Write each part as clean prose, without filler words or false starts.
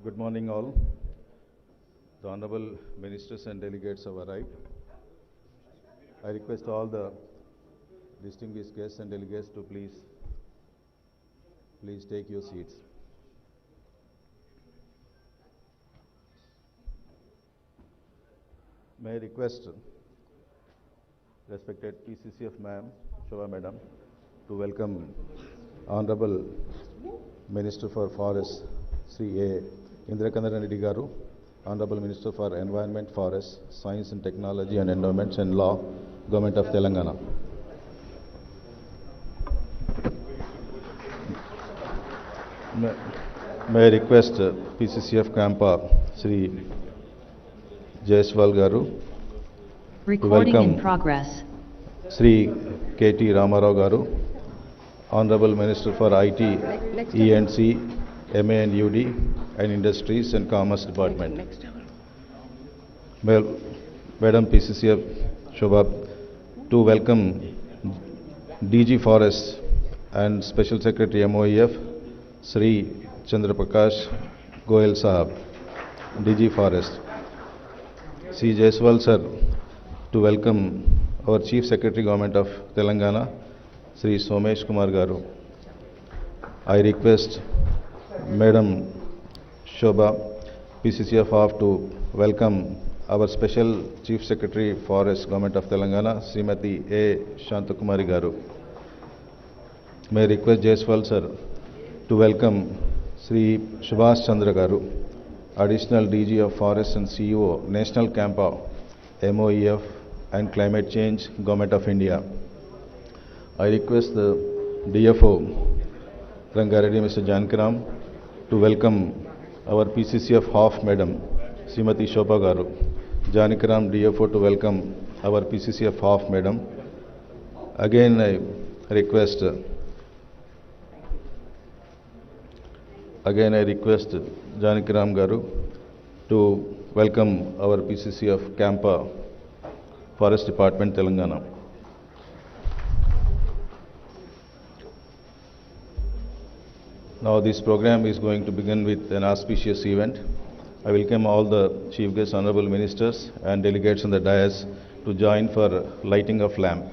Good morning all. The Honorable Ministers and Delegates have arrived. I request all the distinguished guests and delegates to please take your seats. May I request respected PCCF Ma'am, Shobha Madam, to welcome Honorable Minister for Forests, Sri A. Indrakandan Reddy Garu, Honorable Minister for Environment, Forests, Science and Technology and Endowments and Law, Government of Telangana. May I request PCCF Campa, Sri Jaiswal Garu, Recording in progress. Sri K.T. Ramarao Garu, Honorable Minister for IT, E&C, MA and UD, and Industries and Commerce Department. Madam PCCF Shobha, to welcome DG Forests and Special Secretary MOEF, Sri Chandraprakash Goyal Sahab, DG Forest. Sri Jaiswal Sir, to welcome our Chief Secretary Government of Telangana, Sri Somesh Kumar Garu. I request Madam Shobha, PCCF of to welcome our Special Chief Secretary Forest Government of Telangana, Srimati A. Shantakumari Garu. May I request Jaiswal Sir to welcome Sri Subhash Chandra Garu, Additional DG of Forest and CEO, National Campa, MOEF and Climate Change, Government of India. I request the DFO, Rangareddy Mr. Jankiram, to welcome our PCCF Half Madam, Srimati Shobha Garu. Jankiram DFO to welcome our PCCF Half Madam. Again I request Jankiram Garu to welcome our PCCF Campa, Forest Department, Telangana. Now this program is going to begin with an auspicious event. I welcome all the chief guests, honorable ministers and delegates on the dais to join for lighting of lamp.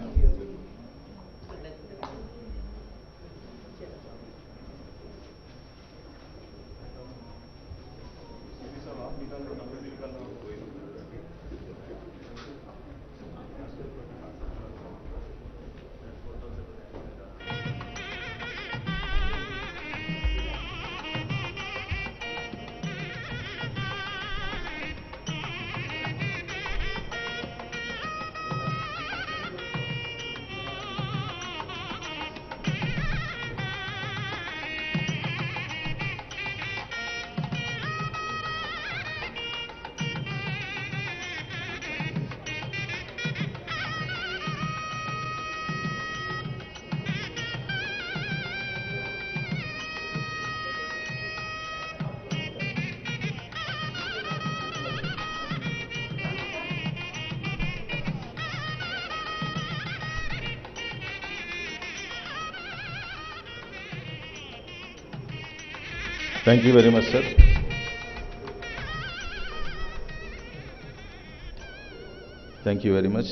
Thank you very much, sir. Thank you very much.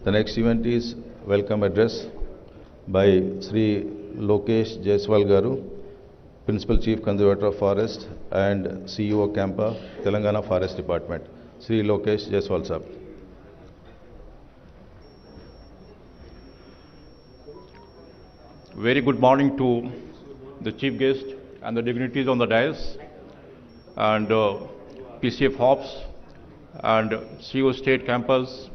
The next event is welcome address by Sri Lokesh Jaiswal Garu, Principal Chief Conservator of Forest and CEO Campa, Telangana Forest Department. Sri Lokesh Jaiswal sir. Very good morning to the chief guest and the dignitaries on the dais and PCF hops and CEO state campers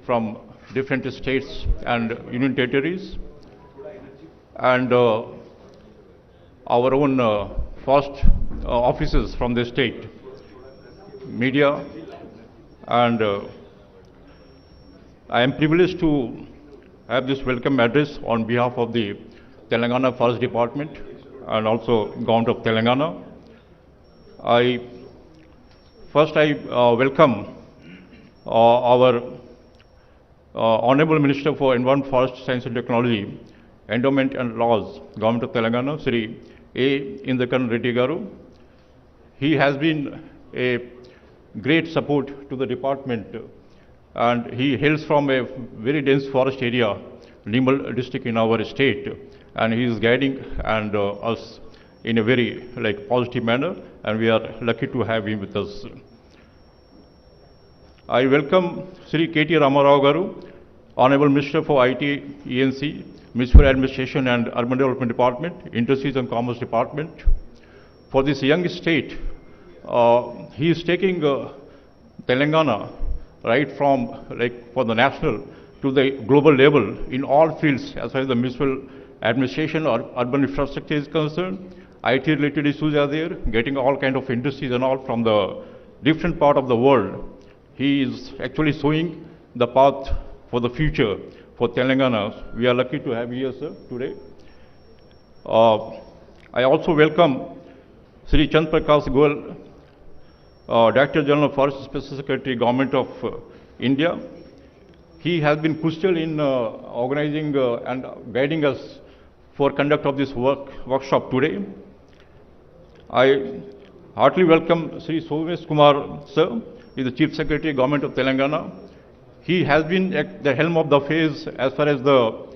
from different states and union territories and our own forest officers from the state, media, and I am privileged to have this welcome address on behalf of the Telangana Forest Department and also Government of Telangana. I welcome our Honorable Minister for Environment, Forest, Science and Technology, Endowment and Laws, Government of Telangana, Sri A. Indakaran Reddy Garu. He has been a great support to the department and he hails from a very dense forest area, Nimal district in our state, and he is guiding and us in a very positive manner, and we are lucky to have him with us. I welcome Sri K.T. Ramarao Garu, Honorable Minister for IT, ENC, Municipal Administration and Urban Development Department, Industries and Commerce Department. For this young state, he is taking Telangana right from for the national to the global level in all fields as far as the municipal administration or urban infrastructure is concerned. IT related issues are there, getting all kind of industries and all from the different part of the world. He is actually showing the path for the future for Telangana. We are lucky to have you here, sir, today. I also welcome Sri Chandrababu Goel, Director General of Forest Special Secretary, Government of India. He has been crucial in organizing and guiding us for conduct of this workshop today. I heartily welcome Sri Somesh Kumar, sir. He is the Chief Secretary, Government of Telangana. He has been at the helm of the affairs as far as the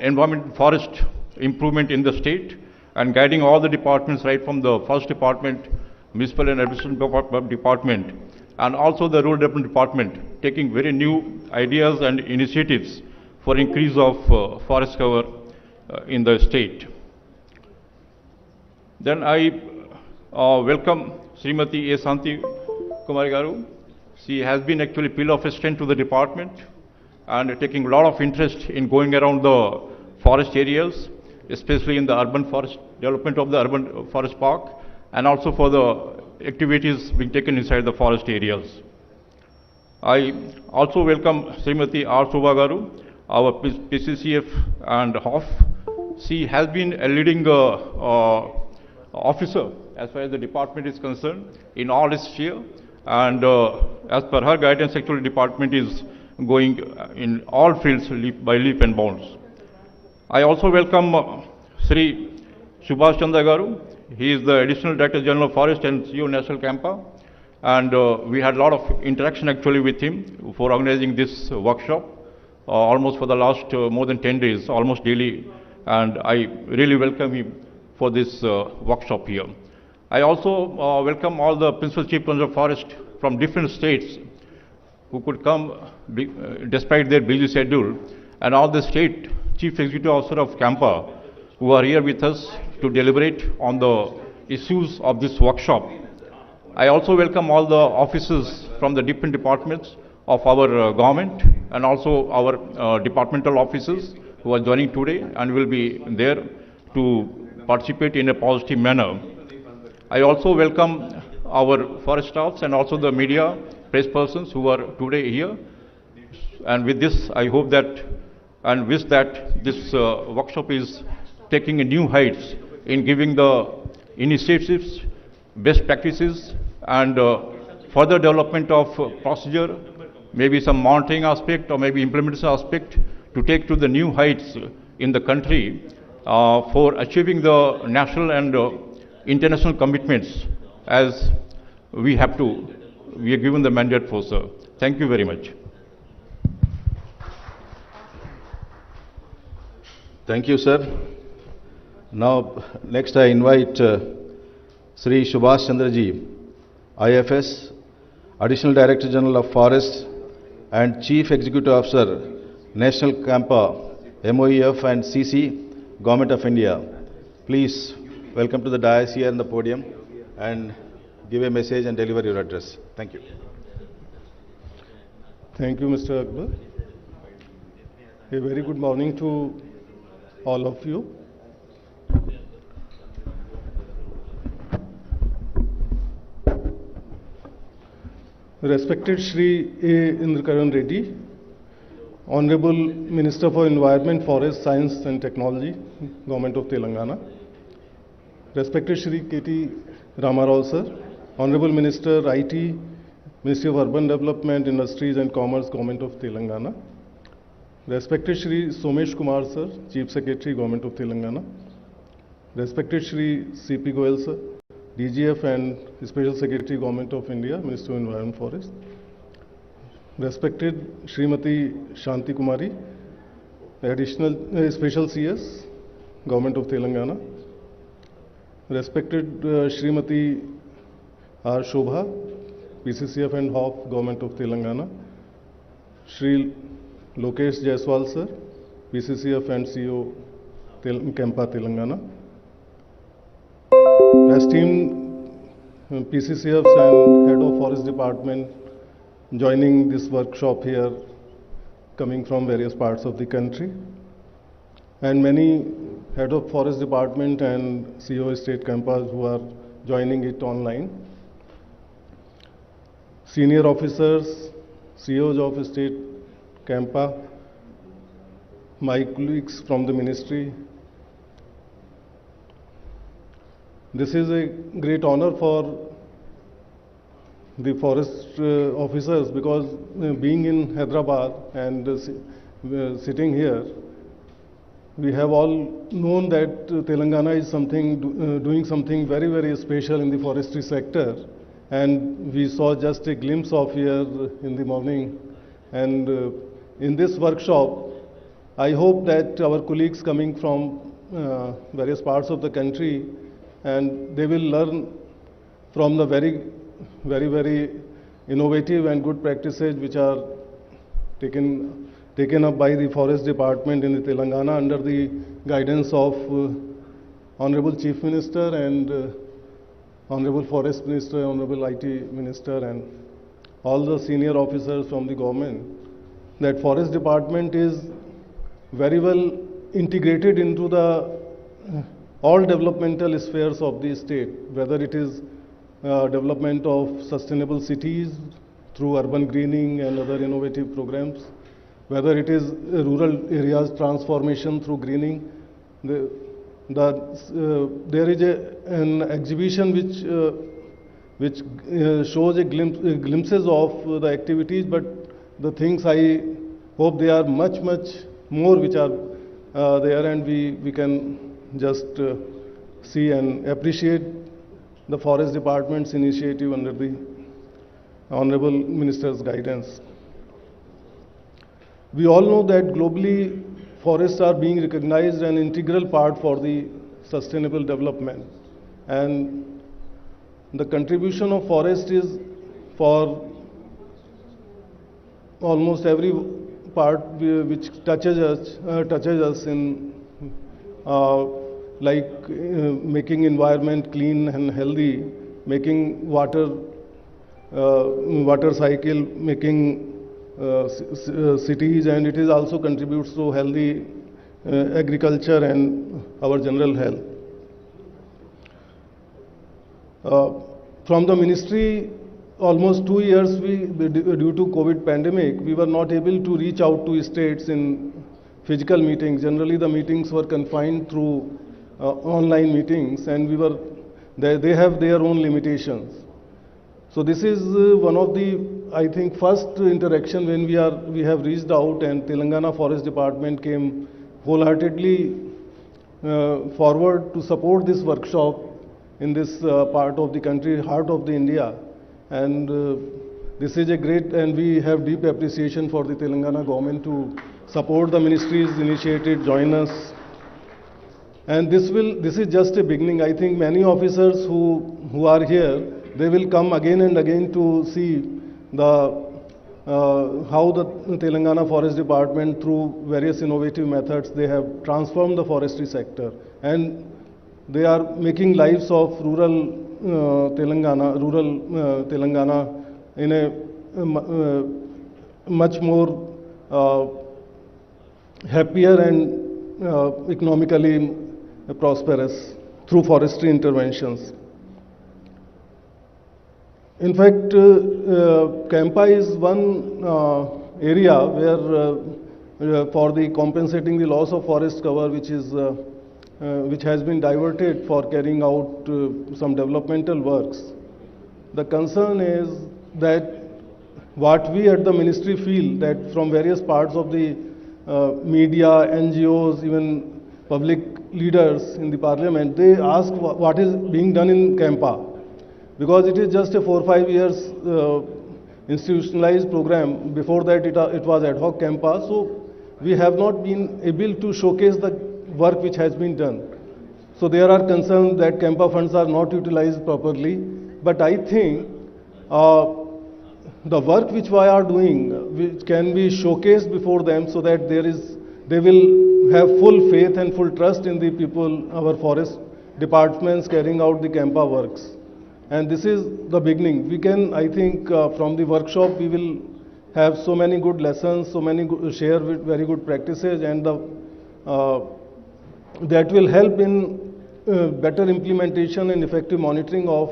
environment forest improvement in the state and guiding all the departments right from the Forest Department, Municipal and Administration Department, and also the Rural Development Department, taking very new ideas and initiatives for increase of forest cover in the state. Then I welcome Srimati A. Santi Kumari Garu. She has been actually pillar of strength to the department and taking a lot of interest in going around the forest areas, especially in the urban forest development of the urban forest park, and also for the activities being taken inside the forest areas. I also welcome Srimati R. Shobha Garu, our PCCF and HOF. She has been a leading officer as far as the department is concerned in all its sphere, and as per her guidance, actually department is going in all fields leap by leap and bounds. I also welcome Sri Subhash Chandra Garu. He is the Additional Director General of Forest and CEO National Campa, and we had a lot of interaction actually with him for organizing this workshop, almost for the last more than 10 days, almost daily, and I really welcome him for this workshop here. I also welcome all the Principal Chief Conservator of Forest from different states who could come despite their busy schedule, and all the state Chief Executive Officer of Campa who are here with us to deliberate on the issues of this workshop. I also welcome all the officers from the different departments of our government and also our departmental officers who are joining today and will be there to participate in a positive manner. I also welcome our forest staffs and also the media press persons who are today here. And with this, I hope that and wish that this workshop is taking a new heights in giving the initiatives, best practices, and further development of procedure, maybe some monitoring aspect or maybe implementation aspect to take to the new heights in the country for achieving the national and international commitments as we are given the mandate for, sir. Thank you very much. Thank you, sir. Now, next I invite Sri Subhash Chandraji, IFS, Additional Director General of Forests and Chief Executive Officer, National Campa, MOEF and CC, Government of India. Please welcome to the dais here in the podium and give a message and deliver your address. Thank you. Thank you, Mr. Akbar. A very good morning to all of you. Respected Shri A. Indrakaran Reddy, Honorable Minister for Environment, Forest, Science and Technology, Government of Telangana. Respected Shri K.T. Ramarao sir, Honorable Minister, IT, Ministry of Urban Development, Industries and Commerce, Government of Telangana. Respected Shri Somesh Kumar sir, Chief Secretary, Government of Telangana. Respected Shri C.P. Goyal sir, DGF and Special Secretary, Government of India, Ministry of Environment and Forest. Respected Srimati Shanti Kumari, Additional Special CS, Government of Telangana. Respected Srimati R. Shobha, PCCF and HOF, Government of Telangana. Shri Lokesh Jaiswal sir, PCCF and CO, Campa, Telangana. Esteemed PCCFs and Head of Forest Department joining this workshop here, coming from various parts of the country, and many Head of Forest Department and CO State Campas who are joining it online. Senior officers, COs of State Campa, my colleagues from the ministry. This is a great honor for the forest officers because being in Hyderabad and sitting here, we have all known that Telangana is doing something very, very special in the forestry sector, and we saw just a glimpse of here in the morning. And in this workshop, I hope that our colleagues coming from various parts of the country, and they will learn from the very, very innovative and good practices which are taken up by the Forest Department in the Telangana under the guidance of Honorable Chief Minister and Honorable Forest Minister, Honorable IT Minister and all the senior officers from the government. That Forest Department is very well integrated into the all developmental spheres of the state, whether it is development of sustainable cities through urban greening and other innovative programs, whether it is rural areas transformation through greening. There is an exhibition which shows glimpses of the activities, but the things I hope they are much more which are there, and we can just see and appreciate the Forest Department's initiative under the Honorable Minister's guidance. We all know that globally forests are being recognized an integral part for the sustainable development, and the contribution of forest is for almost every part which touches us in like making environment clean and healthy, making water cycle, making cities, and it is also contributes to healthy agriculture and our general health. From the ministry, almost 2 years due to COVID pandemic, we were not able to reach out to states in physical meetings. Generally, the meetings were confined through online meetings, and they have their own limitations. So this is one of the, I think, first interaction when we have reached out, and Telangana Forest Department came wholeheartedly forward to support this workshop in this part of the country, heart of the India. And this is a great, and we have deep appreciation for the Telangana government to support the ministry's initiative, join us. And this is just a beginning. I think many officers who are here, they will come again and again to see how the Telangana Forest Department, through various innovative methods, they have transformed the forestry sector, and they are making lives of rural Telangana in a much more happier and economically prosperous through forestry interventions. In fact, Campa is one area where for the compensating the loss of forest cover, which has been diverted for carrying out some developmental works. The concern is that what we at the ministry feel, that from various parts of the media, NGOs, even public leaders in the parliament, they ask what is being done in Campa. Because it is just a 4 or 5 years institutionalized program. Before that it was ad hoc Campa. So we have not been able to showcase the work which has been done. So there are concerns that Campa funds are not utilized properly. But I think the work which we are doing, which can be showcased before them, so that they will have full faith and full trust in the people, our forest departments carrying out the Campa works. And this is the beginning. We can, I think, from the workshop, we will have so many good lessons, so many share with very good practices, and that will help in better implementation and effective monitoring of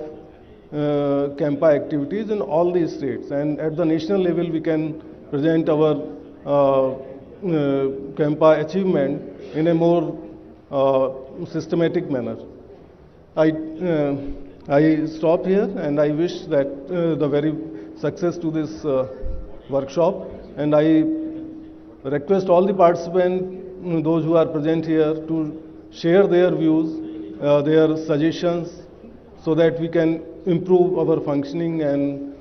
Campa activities in all these states. And at the national level, we can present our Campa achievement in a more systematic manner. I stop here, and I wish that the very success to this workshop, and I request all the participants, those who are present here, to share their views, their suggestions, so that we can improve our functioning and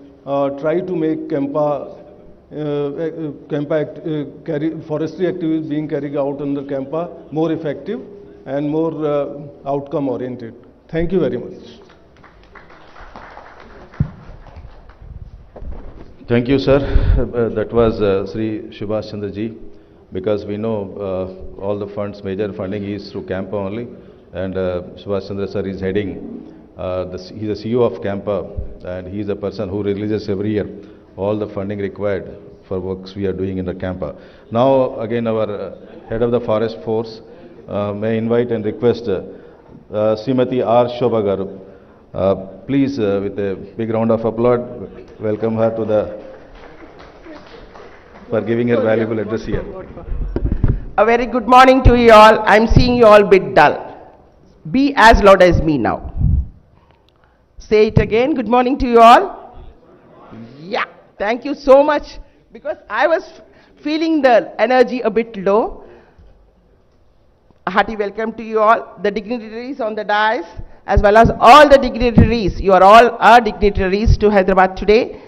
try to make forestry activities being carried out under Campa more effective and more outcome oriented. Thank you very much. Thank you, sir. That was Sri Subhash Chandra ji, because we know all the funds, major funding is through Campa only, and Subhash Chandra sir is heading. He is the CEO of Campa, and he is the person who releases every year all the funding required for works we are doing in the Campa. Now, again, our head of the forest force may invite and request Srimati R. Shobha Garu. Please, with a big round of applause, welcome her to for giving her valuable address here. A very good morning to you all. I'm seeing you all a bit dull. Be as loud as me now. Say it again. Good morning to you all. Yeah, thank you so much, because I was feeling the energy a bit low. A hearty welcome to you all, the dignitaries on the dais, as well as all the dignitaries. You are all our dignitaries to Hyderabad today.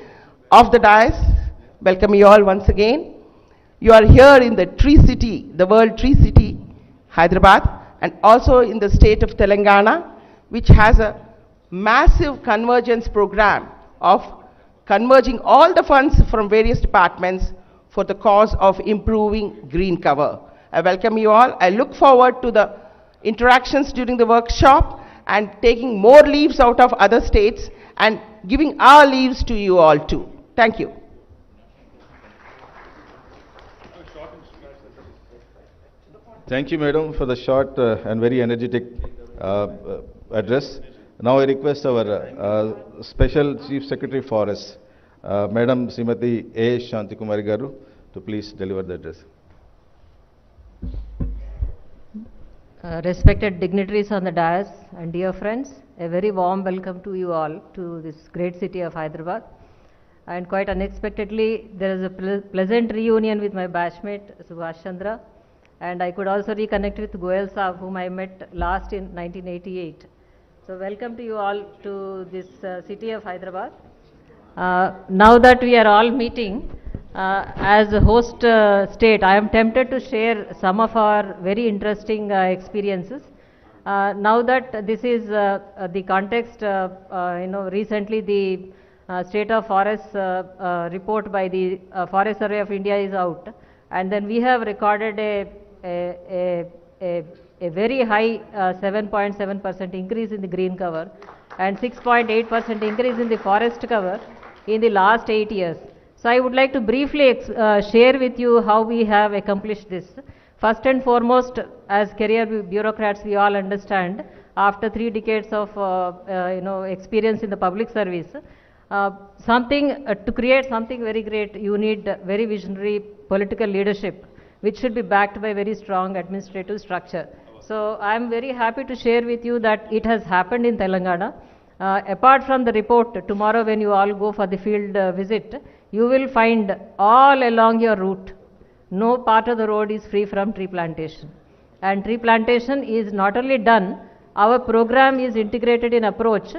Off the dais, welcome you all once again. You are here in the tree city, the world tree city, Hyderabad, and also in the state of Telangana, which has a massive convergence program of converging all the funds from various departments for the cause of improving green cover. I welcome you all. I look forward to the interactions during the workshop and taking more leaves out of other states and giving our leaves to you all too. Thank you. Thank you, madam, for the short and very energetic address. Now I request our Special Chief Secretary Forest, Madam Srimati A. Shanti Kumari Garu, to please deliver the address. Respected dignitaries on the dais and dear friends, a very warm welcome to you all to this great city of Hyderabad. And quite unexpectedly, there is a pleasant reunion with my batchmate Subhash Chandra, and I could also reconnect with Goyal Saab, whom I met last in 1988 So welcome to you all to this city of Hyderabad. Now that we are all meeting, as a host state, I am tempted to share some of our very interesting experiences. Now that this is the context, recently the State of Forests report by the Forest Survey of India is out, and then we have recorded a very high 7.7% increase in the green cover and 6.8% increase in the forest cover in the last 8 years. So I would like to briefly share with you how we have accomplished this. First and foremost, as career bureaucrats, we all understand, after 3 decades of experience in the public service, to create something very great, you need very visionary political leadership, which should be backed by very strong administrative structure. So I am very happy to share with you that it has happened in Telangana. Apart from the report, tomorrow when you all go for the field visit, you will find all along your route, no part of the road is free from tree plantation. And tree plantation is not only done, our program is integrated in approach.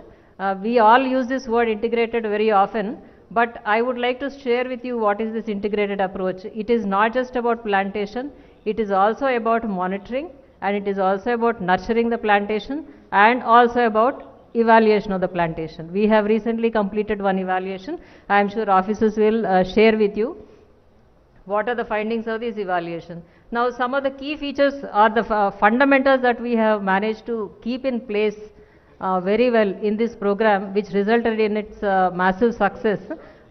We all use this word integrated very often, but I would like to share with you what is this integrated approach. It is not just about plantation, it is also about monitoring, and it is also about nurturing the plantation, and also about evaluation of the plantation. We have recently completed one evaluation. I am sure officers will share with you what are the findings of this evaluation. Now, some of the key features are the fundamentals that we have managed to keep in place very well in this program, which resulted in its massive success.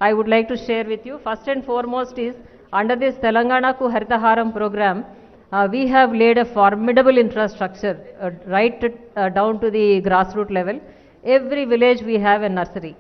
I would like to share with you. First and foremost is, under this Telangana Ku Haritaharam program, we have laid a formidable infrastructure right down to the grassroots level. Every village we have a nursery,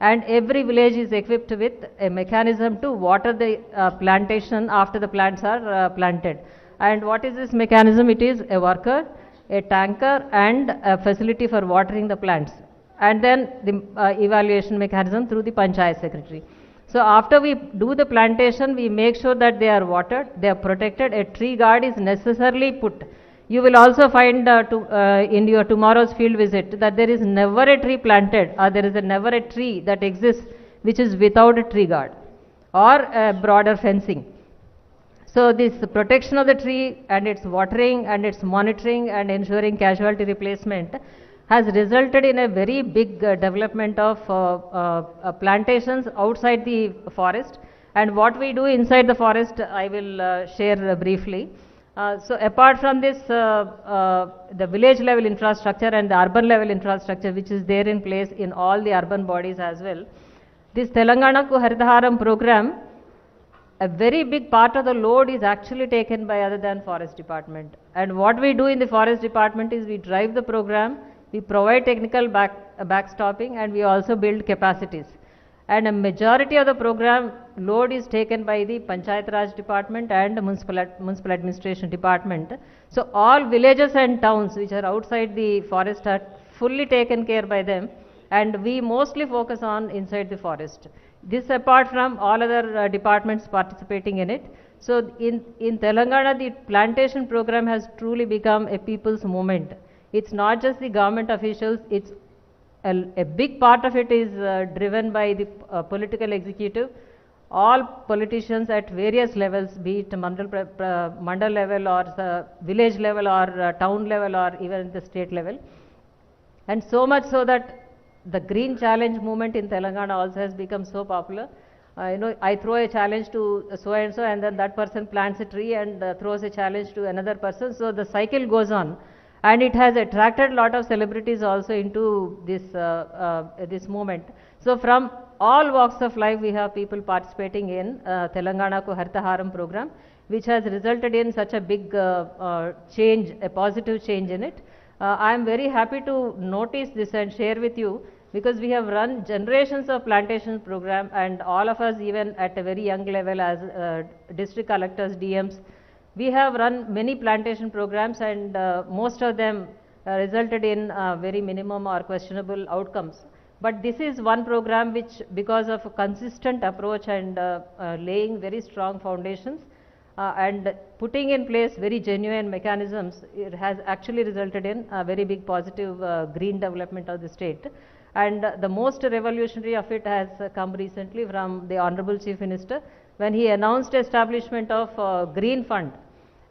and every village is equipped with a mechanism to water the plantation after the plants are planted. And what is this mechanism? It is a worker, a tanker, and a facility for watering the plants, and then the evaluation mechanism through the Panchayat Secretary. So after we do the plantation, we make sure that they are watered, they are protected, a tree guard is necessarily put. You will also find in your tomorrow's field visit that there is never a tree planted, or there is never a tree that exists which is without a tree guard or a broader fencing. So this protection of the tree and its watering and its monitoring and ensuring casualty replacement has resulted in a very big development of plantations outside the forest. And what we do inside the forest, I will share briefly. So apart from this, the village level infrastructure and the urban level infrastructure, which is there in place in all the urban bodies as well, this Telangana Ku Haritaharam program, a very big part of the load is actually taken by other than Forest Department. And what we do in the Forest Department is we drive the program, we provide technical backstopping, and we also build capacities. And a majority of the program load is taken by the Panchayat Raj Department and Municipal Administration Department. So all villages and towns which are outside the forest are fully taken care by them, and we mostly focus on inside the forest. This apart from all other departments participating in it. So in Telangana, the plantation program has truly become a people's movement. It's not just the government officials, it's a big part of it is driven by the political executive. All politicians at various levels, be it mandal level or village level or town level or even the state level. And so much so that the green challenge movement in Telangana also has become so popular. I throw a challenge to so and so, and then that person plants a tree and throws a challenge to another person. So the cycle goes on. And it has attracted a lot of celebrities also into this movement. So from all walks of life, we have people participating in Telangana Ku Haritaharam program, which has resulted in such a big change, a positive change in it. I am very happy to notice this and share with you, because we have run generations of plantation program, and all of us, even at a very young level as district collectors, DMs, we have run many plantation programs, and most of them resulted in very minimum or questionable outcomes. But this is one program which, because of a consistent approach and laying very strong foundations, and putting in place very genuine mechanisms, it has actually resulted in a very big positive green development of the state. And the most revolutionary of it has come recently from the Honorable Chief Minister when he announced establishment of Green Fund.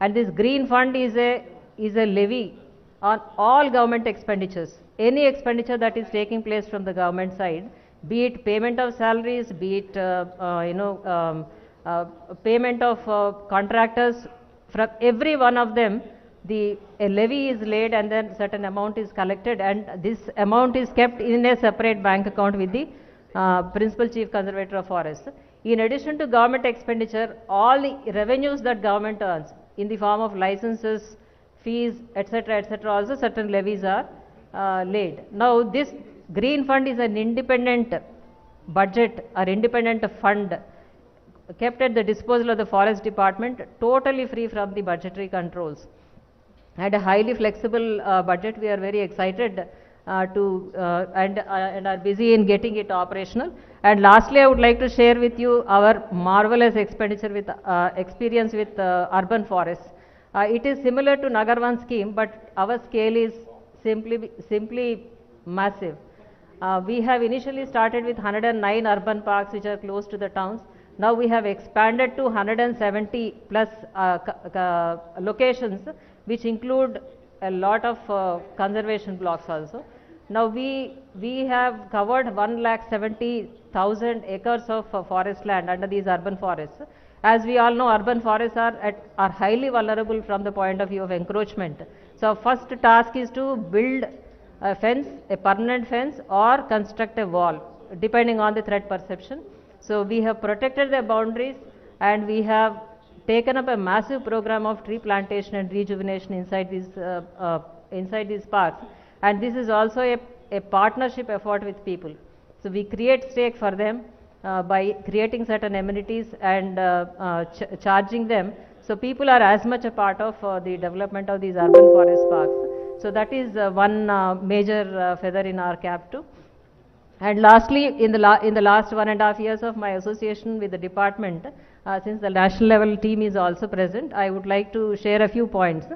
And this Green Fund is a levy on all government expenditures. Any expenditure that is taking place from the government side, be it payment of salaries, be it payment of contractors, from every one of them, a levy is laid and then certain amount is collected, and this amount is kept in a separate bank account with the Principal Chief Conservator of Forests. In addition to government expenditure, all the revenues that government earns in the form of licenses, fees, etc., also certain levies are laid. Now, this Green Fund is an independent budget or independent fund kept at the disposal of the Forest Department, totally free from the budgetary controls. And a highly flexible budget. We are very excited and are busy in getting it operational. And lastly, I would like to share with you our marvelous experience with urban forests. It is similar to Nagarvan scheme, but our scale is simply massive. We have initially started with 109 urban parks which are close to the towns. Now we have expanded to 170 plus locations, which include a lot of conservation blocks also. Now we have covered 1,70,000 acres of forest land under these urban forests. As we all know, urban forests are highly vulnerable from the point of view of encroachment. So our first task is to build a fence, a permanent fence, or construct a wall, depending on the threat perception. So we have protected the boundaries, and we have taken up a massive program of tree plantation and rejuvenation inside these parks. And this is also a partnership effort with people. So we create stake for them by creating certain amenities and charging them. So people are as much a part of the development of these urban forest parks. So that is one major feather in our cap too. And lastly, in the last 1.5 years of my association with the department, since the national level team is also present, I would like to share a few points.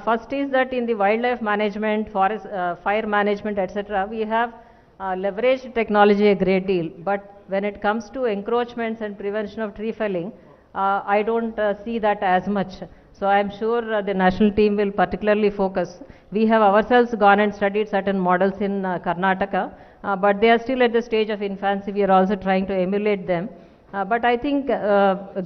First is that in the wildlife management, forest, fire management, etc., we have leveraged technology a great deal. But when it comes to encroachments and prevention of tree felling, I don't see that as much. So I am sure the national team will particularly focus. We have ourselves gone and studied certain models in Karnataka, but they are still at the stage of infancy. We are also trying to emulate them. But I think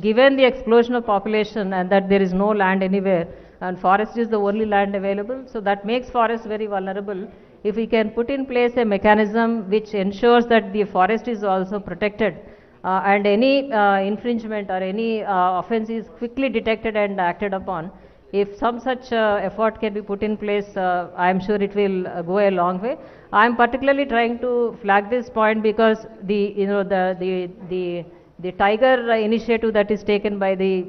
given the explosion of population and that there is no land anywhere, and forest is the only land available, so that makes forest very vulnerable. If we can put in place a mechanism which ensures that the forest is also protected, and any infringement or any offense is quickly detected and acted upon, if some such effort can be put in place, I am sure it will go a long way. I am particularly trying to flag this point because the tiger initiative that is taken by the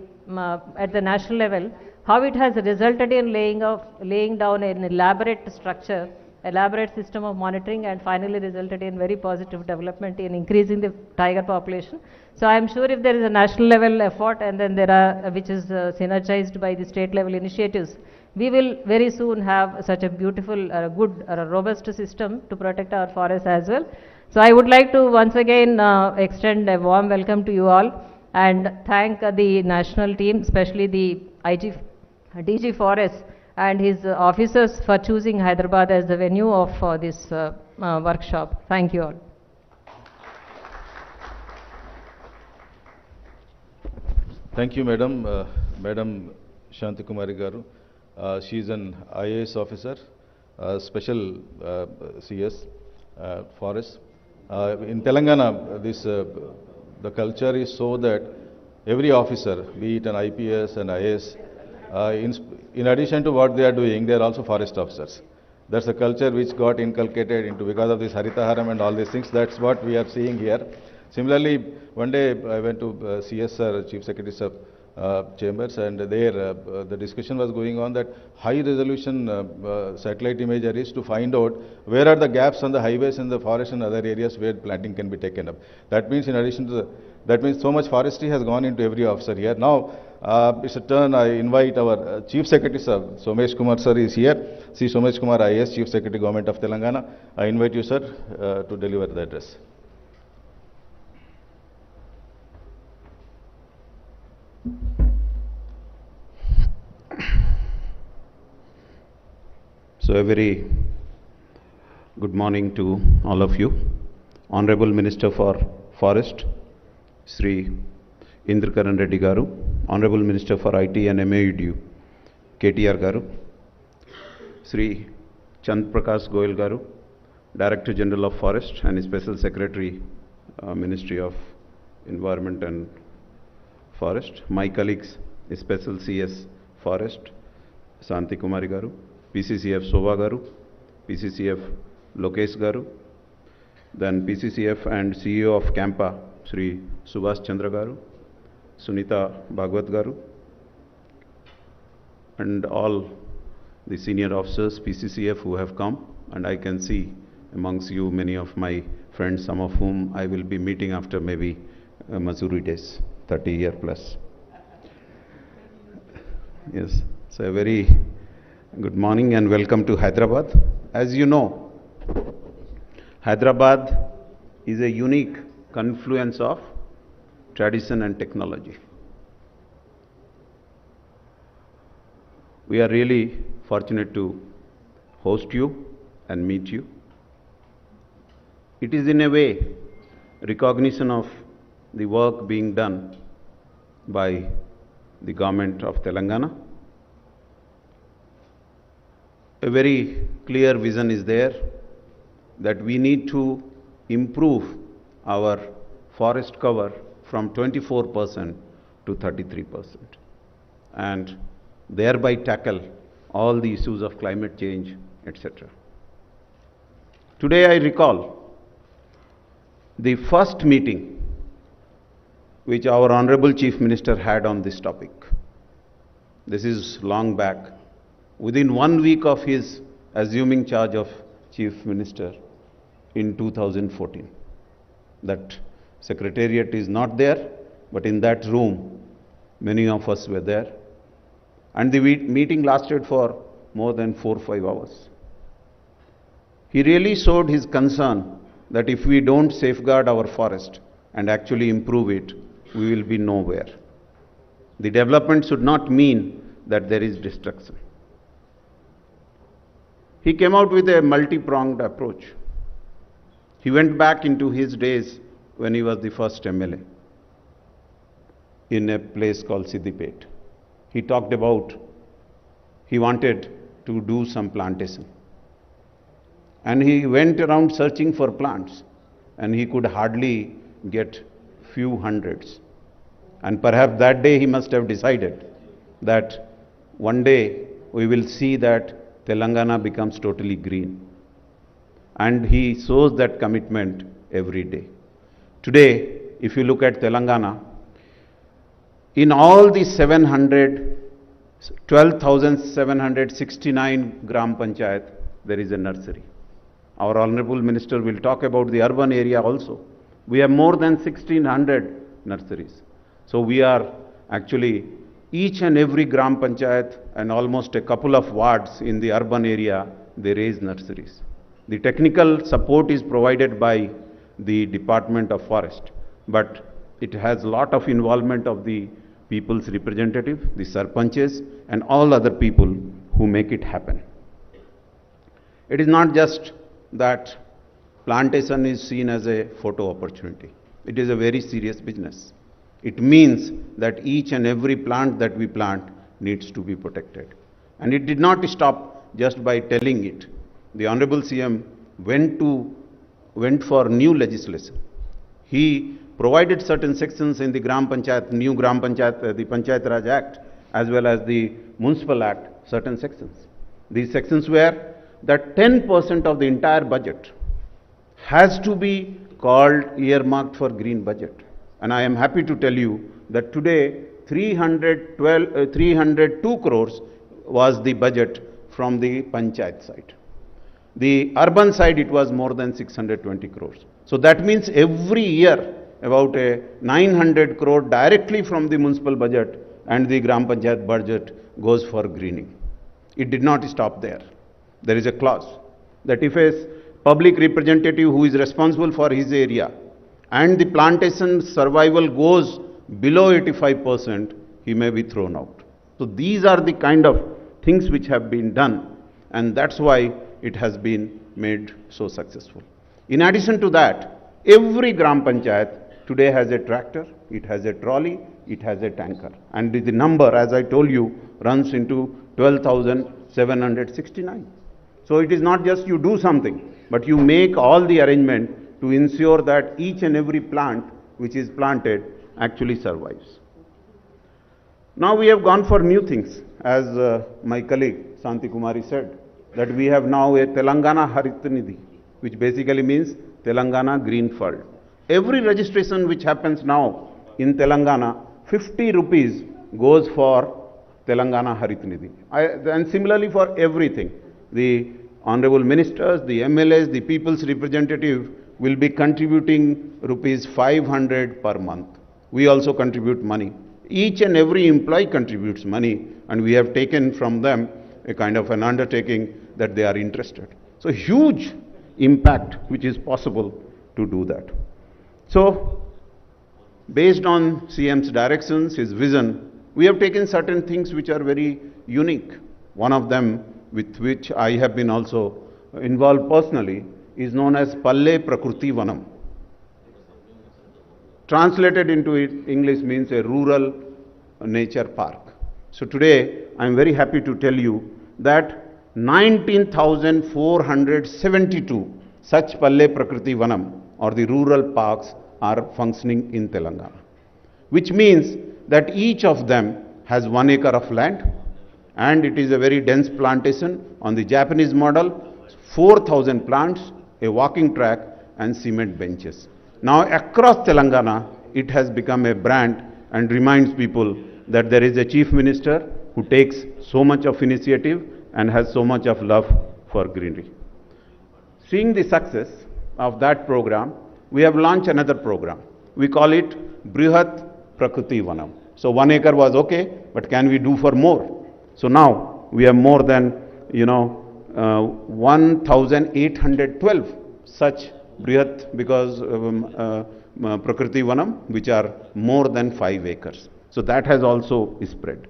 at the national level, how it has resulted in laying down an elaborate structure, elaborate system of monitoring, and finally resulted in very positive development in increasing the tiger population. So I am sure if there is a national level effort and then there are which is synergized by the state level initiatives, we will very soon have such a beautiful, good, robust system to protect our forests as well. So I would like to once again extend a warm welcome to you all and thank the national team, especially the DG Forests and his officers for choosing Hyderabad as the venue of this workshop. Thank you all. Thank you, Madam. Madam Shanti Kumari Garu. She is an IAS officer, special CS, Forest. In Telangana, the culture is so that every officer, be it an IPS and IAS, in addition to what they are doing, they are also forest officers. That's a culture which got inculcated into because of this Haritaharam and all these things. That's what we are seeing here. Similarly, one day I went to CSR, Chief Secretary Sir, chambers, and there the discussion was going on that high resolution satellite imagery is to find out where are the gaps on the highways in the forest and other areas where planting can be taken up. That means in addition to That means so much forestry has gone into every officer here. Now, it's a turn, I invite our Chief Secretary, sir, Somesh Kumar, sir, is here. Sri Somesh Kumar, IAS, Chief Secretary, Government of Telangana. I invite you, sir, to deliver the address. So a very good morning to all of you. Honorable Minister for Forest, Sri Indrakaran Reddy Garu, Honorable Minister for IT and MAUDU, KTR Garu, Sri ChandrababuNaidu Goyal Garu, Director General of Forest and Special Secretary, Ministry of Environment and Forest, my colleagues, Special CS Forest, Santi Kumari Garu, PCCF Sova Garu, PCCF Lokesh Garu, then PCCF and CEO of Campa, Sri Subhash Chandra Garu, Sunita Bhagwat Garu, and all the senior officers, PCCF, who have come, and I can see amongst you many of my friends, some of whom I will be meeting after maybe Missouri days, 30 year plus. Yes, so a very good morning and welcome to Hyderabad. As you know, Hyderabad is a unique confluence of tradition and technology. We are really fortunate to host you and meet you. It is in a way recognition of the work being done by the government of Telangana. A very clear vision is there that we need to improve our forest cover from 24% to 33% and thereby tackle all the issues of climate change, etc. Today I recall the first meeting which our Honorable Chief Minister had on this topic. This is long back. Within 1 week of his assuming charge of Chief Minister in 2014. That Secretariat is not there, but in that room, many of us were there. And the meeting lasted for more than 4 or 5 hours. He really showed his concern that if we don't safeguard our forest and actually improve it, we will be nowhere. The development should not mean that there is destruction. He came out with a multi-pronged approach. He went back into his days when he was the first MLA in a place called Siddipet. He talked about he wanted to do some plantation. And he went around searching for plants and he could hardly get few hundreds. And perhaps that day he must have decided that one day we will see that Telangana becomes totally green. And he shows that commitment every day. Today, if you look at Telangana, in all the 12,769 Gram Panchayat, there is a nursery. Our Honorable Minister will talk about the urban area also. We have more than 1,600 nurseries. So we are actually, each and every Gram Panchayat and almost a couple of wards in the urban area, they raise nurseries. The technical support is provided by the Department of Forest, but it has a lot of involvement of the people's representative, the sarpanches, and all other people who make it happen. It is not just that plantation is seen as a photo opportunity. It is a very serious business. It means that each and every plant that we plant needs to be protected. And it did not stop just by telling it. The Honorable CM went for new legislation. He provided certain sections in the Gram Panchayat, new Gram Panchayat, the Panchayat Raj Act, as well as the Municipal Act, certain sections. These sections were that 10% of the entire budget has to be called earmarked for green budget. And I am happy to tell you that today 302 crores was the budget from the Panchayat side. The urban side, it was more than 620 crores. So that means every year about a 900 crore directly from the municipal budget and the Gram Panchayat budget goes for greening. It did not stop there. There is a clause that if a public representative who is responsible for his area and the plantation survival goes below 85%, he may be thrown out. So these are the kind of things which have been done, and that's why it has been made so successful. In addition to that, every Gram Panchayat today has a tractor, it has a trolley, it has a tanker. And the number, as I told you, runs into 12,769. So it is not just you do something, but you make all the arrangement to ensure that each and every plant which is planted actually survives. Now we have gone for new things. As my colleague Santi Kumari said, that we have now a Telangana Harit Nidhi, which basically means Telangana Green Fund. Every registration which happens now in Telangana, 50 rupees goes for Telangana Harit Nidhi. And similarly for everything. The honorable ministers, the MLAs, the people's representative will be contributing rupees 500 per month. We also contribute money. Each and every employee contributes money, and we have taken from them a kind of an undertaking that they are interested. So huge impact which is possible to do that. So based on CM's directions, his vision, we have taken certain things which are very unique. One of them, with which I have been also involved personally, is known as Palle Prakriti Vanam. Translated into English means a rural nature park. So today I am very happy to tell you that 19,472 such Palle Prakriti Vanam, or the rural parks, are functioning in Telangana, which means that each of them has 1 acre of land, and it is a very dense plantation on the Japanese model, 4,000 plants, a walking track and cement benches. Now across Telangana, it has become a brand and reminds people that there is a chief minister who takes so much of initiative and has so much of love for greenery. Seeing the success of that program, we have launched another program. We call it Brihat Prakriti Vanam. So 1 acre was okay, but can we do for more? So now we have more than 1,812 such Brihat Prakriti Vanam, which are more than 5 acres. So that has also spread.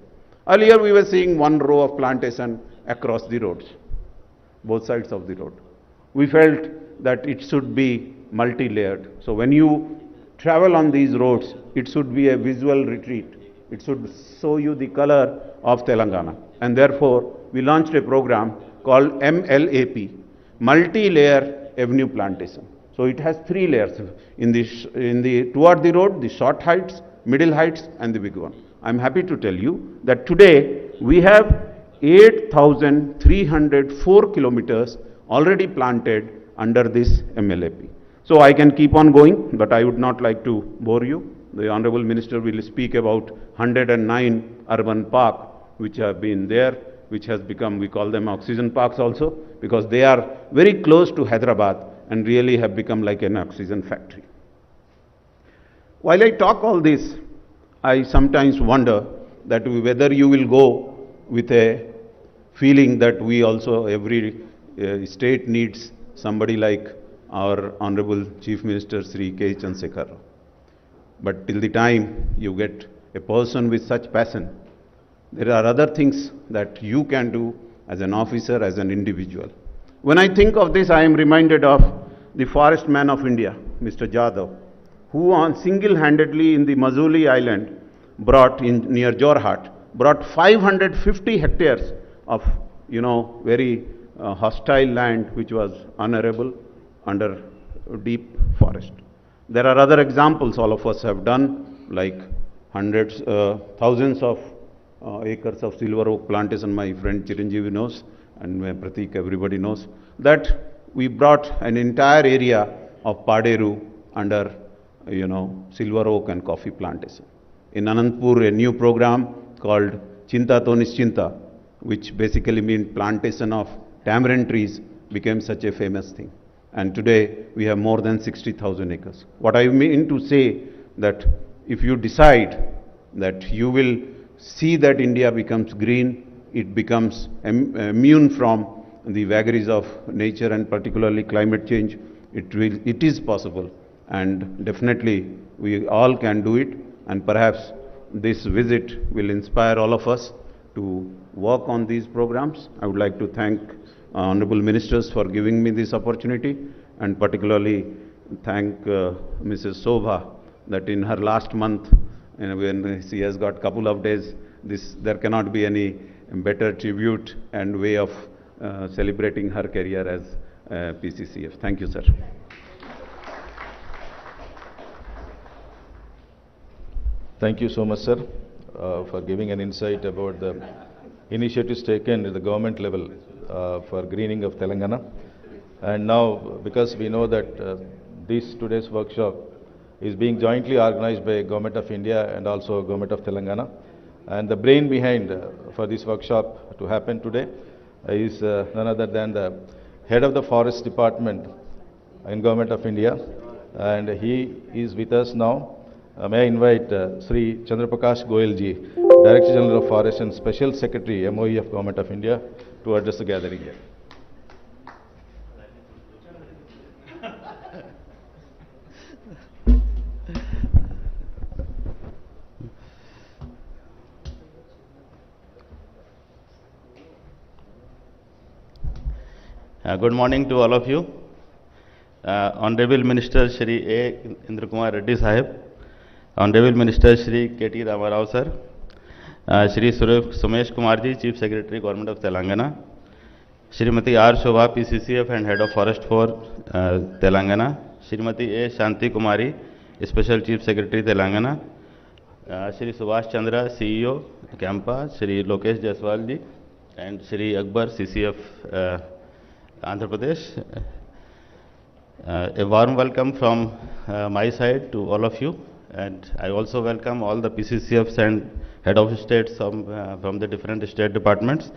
Earlier we were seeing one row of plantation across the roads, both sides of the road. We felt that it should be multi-layered. So when you travel on these roads, it should be a visual retreat. It should show you the color of Telangana. And therefore, we launched a program called MLAP, Multi-Layer Avenue Plantation. So it has 3 layers toward the road, the short heights, middle heights and the big one. I'm happy to tell you that today we have 8,304 kilometers already planted under this MLAP. So I can keep on going, but I would not like to bore you. The Honorable Minister will speak about 109 urban parks which have been there, which has become, we call them oxygen parks also, because they are very close to Hyderabad and really have become like an oxygen factory. While I talk all this, I sometimes wonder that whether you will go with a feeling that we also, every state needs somebody like our Honorable Chief Minister Sri K. Chandrasekhar. But till the time you get a person with such passion, there are other things that you can do as an officer, as an individual. When I think of this, I am reminded of the forest man of India, Mr. Jadhav, who single-handedly in the Majuli Island near Jorhat, brought 550 hectares of, very hostile land which was unarable under deep forest. There are other examples all of us have done, like thousands of acres of silver oak plantation. My friend Chiranjeevi knows, and Pratik, everybody knows, that we brought an entire area of Paderu under, silver oak and coffee plantation. In Anandpur, a new program called Chinta to Nischinta, which basically means plantation of tamarind trees, became such a famous thing. and today we have more than 60,000 acres. What I mean to say that if you decide that you will see that India becomes green, it becomes immune from the vagaries of nature and particularly climate change, it is possible, and definitely we all can do it, and perhaps this visit will inspire all of us to work on these programs. I would like to thank Honorable Ministers for giving me this opportunity, and particularly thank Mrs. Sobha that in her last month, when she has got couple of days, there cannot be any better tribute and way of celebrating her career as PCCF. Thank you, sir. Thank you so much, sir, for giving an insight about the initiatives taken at the government level for greening of Telangana. And now, because we know that today's workshop is being jointly organized by Government of India and also Government of Telangana, and the brain behind for this workshop to happen today is none other than the head of the Forest Department in Government of India, and he is with us now. May I invite Sri Chandraprakash Goyalji, Director General of Forest and Special Secretary, MOE of Government of India, to address the gathering here. Good morning to all of you. Honorable Minister Shri A. Indra Kumar Reddy Sahib, Honorable Minister Shri K.T. Ramarao Sir, Shri Sumesh Kumarji, Chief Secretary, Government of Telangana, Shrimati R. Shobha, PCCF and Head of Forest for Telangana, Shrimati A. Shanti Kumari, Special Chief Secretary, Telangana, Shri Subhash Chandra, CEO, Campa, Shri Lokesh Jaiswalji, and Shri Akbar, CCF, Andhra Pradesh. A warm welcome from my side to all of you, and I also welcome all the PCCFs and head of states from the different state departments,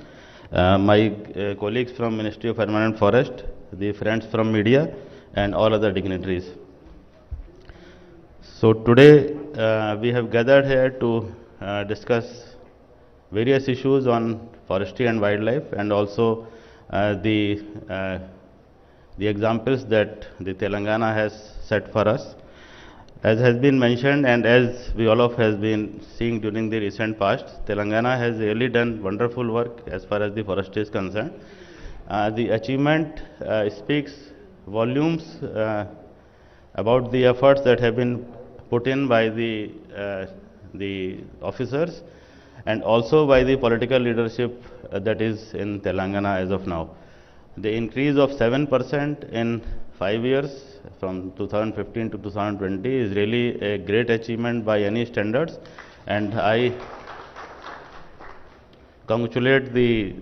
my colleagues from Ministry of Permanent Forest, the friends from media, and all other dignitaries. So today we have gathered here to discuss various issues on forestry and wildlife, and also the examples that the Telangana has set for us. As has been mentioned, and as we all of has been seeing during the recent past, Telangana has really done wonderful work as far as the forestry is concerned. The achievement speaks volumes about the efforts that have been put in by the officers and also by the political leadership that is in Telangana as of now. The increase of 7% in 5 years from 2015 to 2020 is really a great achievement by any standards, and I congratulate the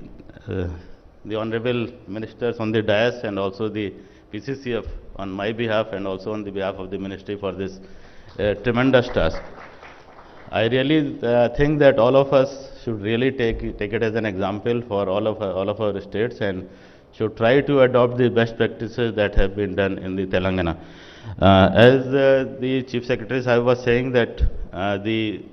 honorable ministers on the dais and also the PCCF on my behalf and also on the behalf of the ministry for this tremendous task. I really think that all of us should really take it as an example for all of our states, and should try to adopt the best practices that have been done in the Telangana. As the Chief Secretary Sahib was saying that the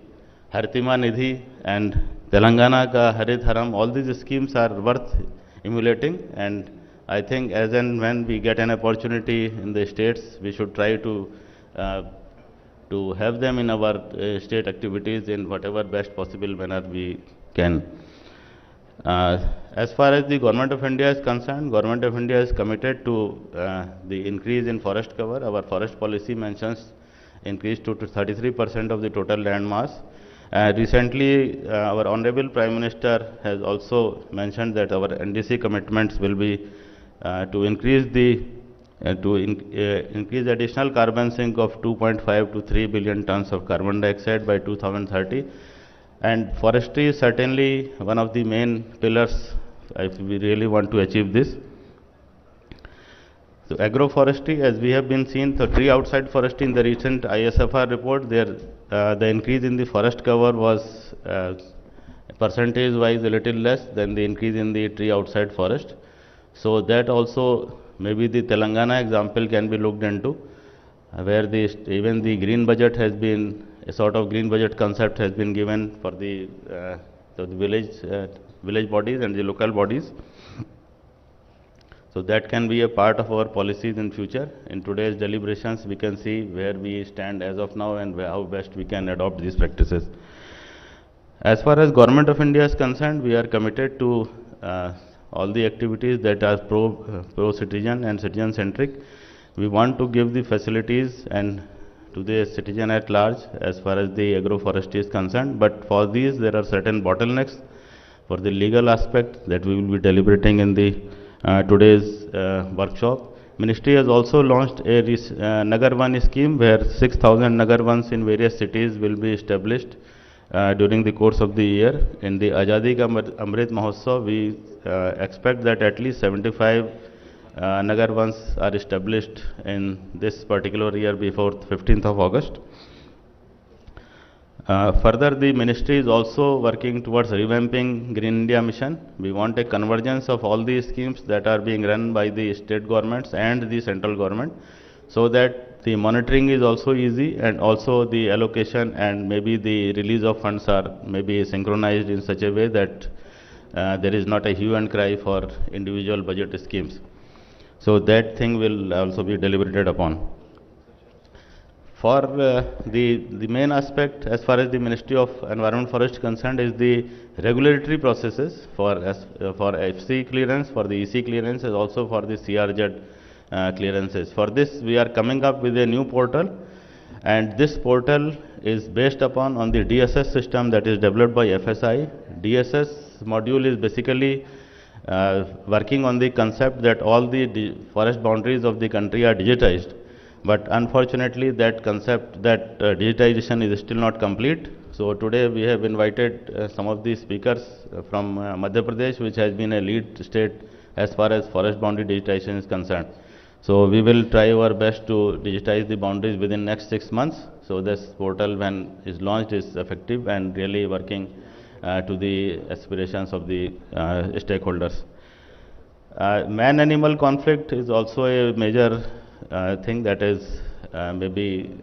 Haritima Nidhi and Telangana ka Harit Haram, all these schemes are worth emulating, and I think as and when we get an opportunity in the states, we should try to have them in our state activities in whatever best possible manner we can. As far as the Government of India is concerned, Government of India is committed to the increase in forest cover. Our forest policy mentions increase to 33% of the total land mass. Recently, our Honorable Prime Minister has also mentioned that our NDC commitments will be to increase increase additional carbon sink of 2.5 to 3 billion tons of carbon dioxide by 2030. And forestry is certainly one of the main pillars if we really want to achieve this. So agroforestry, as we have been seeing, the tree outside forestry in the recent ISFR report, there the increase in the forest cover was percentage wise a little less than the increase in the tree outside forest. So that also maybe the Telangana example can be looked into, where even the green budget has been, a sort of green budget concept has been given for the village bodies and the local bodies. So that can be a part of our policies in future. In today's deliberations, we can see where we stand as of now and how best we can adopt these practices. As far as Government of India is concerned, we are committed to all the activities that are pro-citizen and citizen-centric. We want to give the facilities and to the citizen at large as far as the agroforestry is concerned. But for these, there are certain bottlenecks for the legal aspect that we will be deliberating in the today's workshop. Ministry has also launched a Nagar One scheme where 6,000 Nagar Ones in various cities will be established during the course of the year. In the Azadi Ka Amrit Mahotsav, we expect that at least 75 Nagar Ones are established in this particular year before 15th of August. Further, the ministry is also working towards revamping Green India Mission. We want a convergence of all these schemes that are being run by the state governments and the central government, so that the monitoring is also easy and also the allocation and maybe the release of funds are maybe synchronized in such a way that there is not a hue and cry for individual budget schemes. So that thing will also be deliberated upon. For the main aspect as far as the Ministry of Environment Forest concerned is the regulatory processes for FC clearance, for the EC clearance, and also for the CRZ clearances. For this, we are coming up with a new portal, and this portal is based upon on the DSS system that is developed by FSI. DSS module is basically working on the concept that all the forest boundaries of the country are digitized. But unfortunately, that concept, that digitization is still not complete. So today we have invited some of the speakers from Madhya Pradesh, which has been a lead state as far as forest boundary digitization is concerned. So we will try our best to digitize the boundaries within next 6 months. So this portal, when is launched, is effective and really working to the aspirations of the stakeholders. Man-animal conflict is also a major thing that is maybe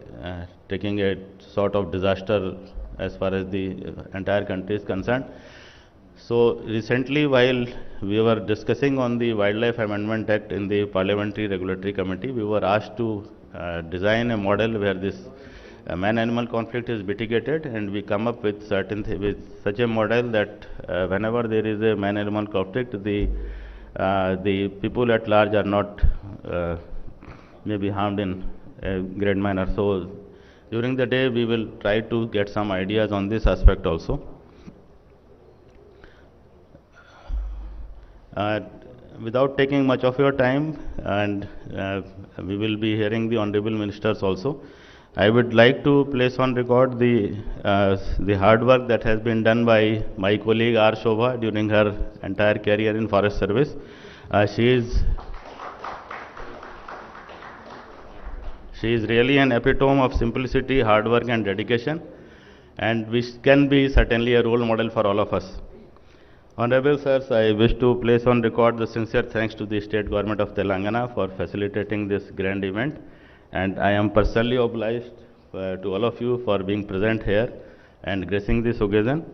taking a sort of disaster as far as the entire country is concerned. So recently, while we were discussing on the Wildlife Amendment Act in the Parliamentary Regulatory Committee, we were asked to design a model where this man-animal conflict is mitigated, and we come up with with such a model that whenever there is a man-animal conflict, the people at large are not may be harmed in a great manner. So during the day we will try to get some ideas on this aspect also. Without taking much of your time, and we will be hearing the honorable ministers also, I would like to place on record the hard work that has been done by my colleague R. Shobha during her entire career in Forest Service. She is really an epitome of simplicity, hard work and dedication, and which can be certainly a role model for all of us. Honorable sirs, I wish to place on record the sincere thanks to the State Government of Telangana for facilitating this grand event, and I am personally obliged to all of you for being present here and gracing this occasion.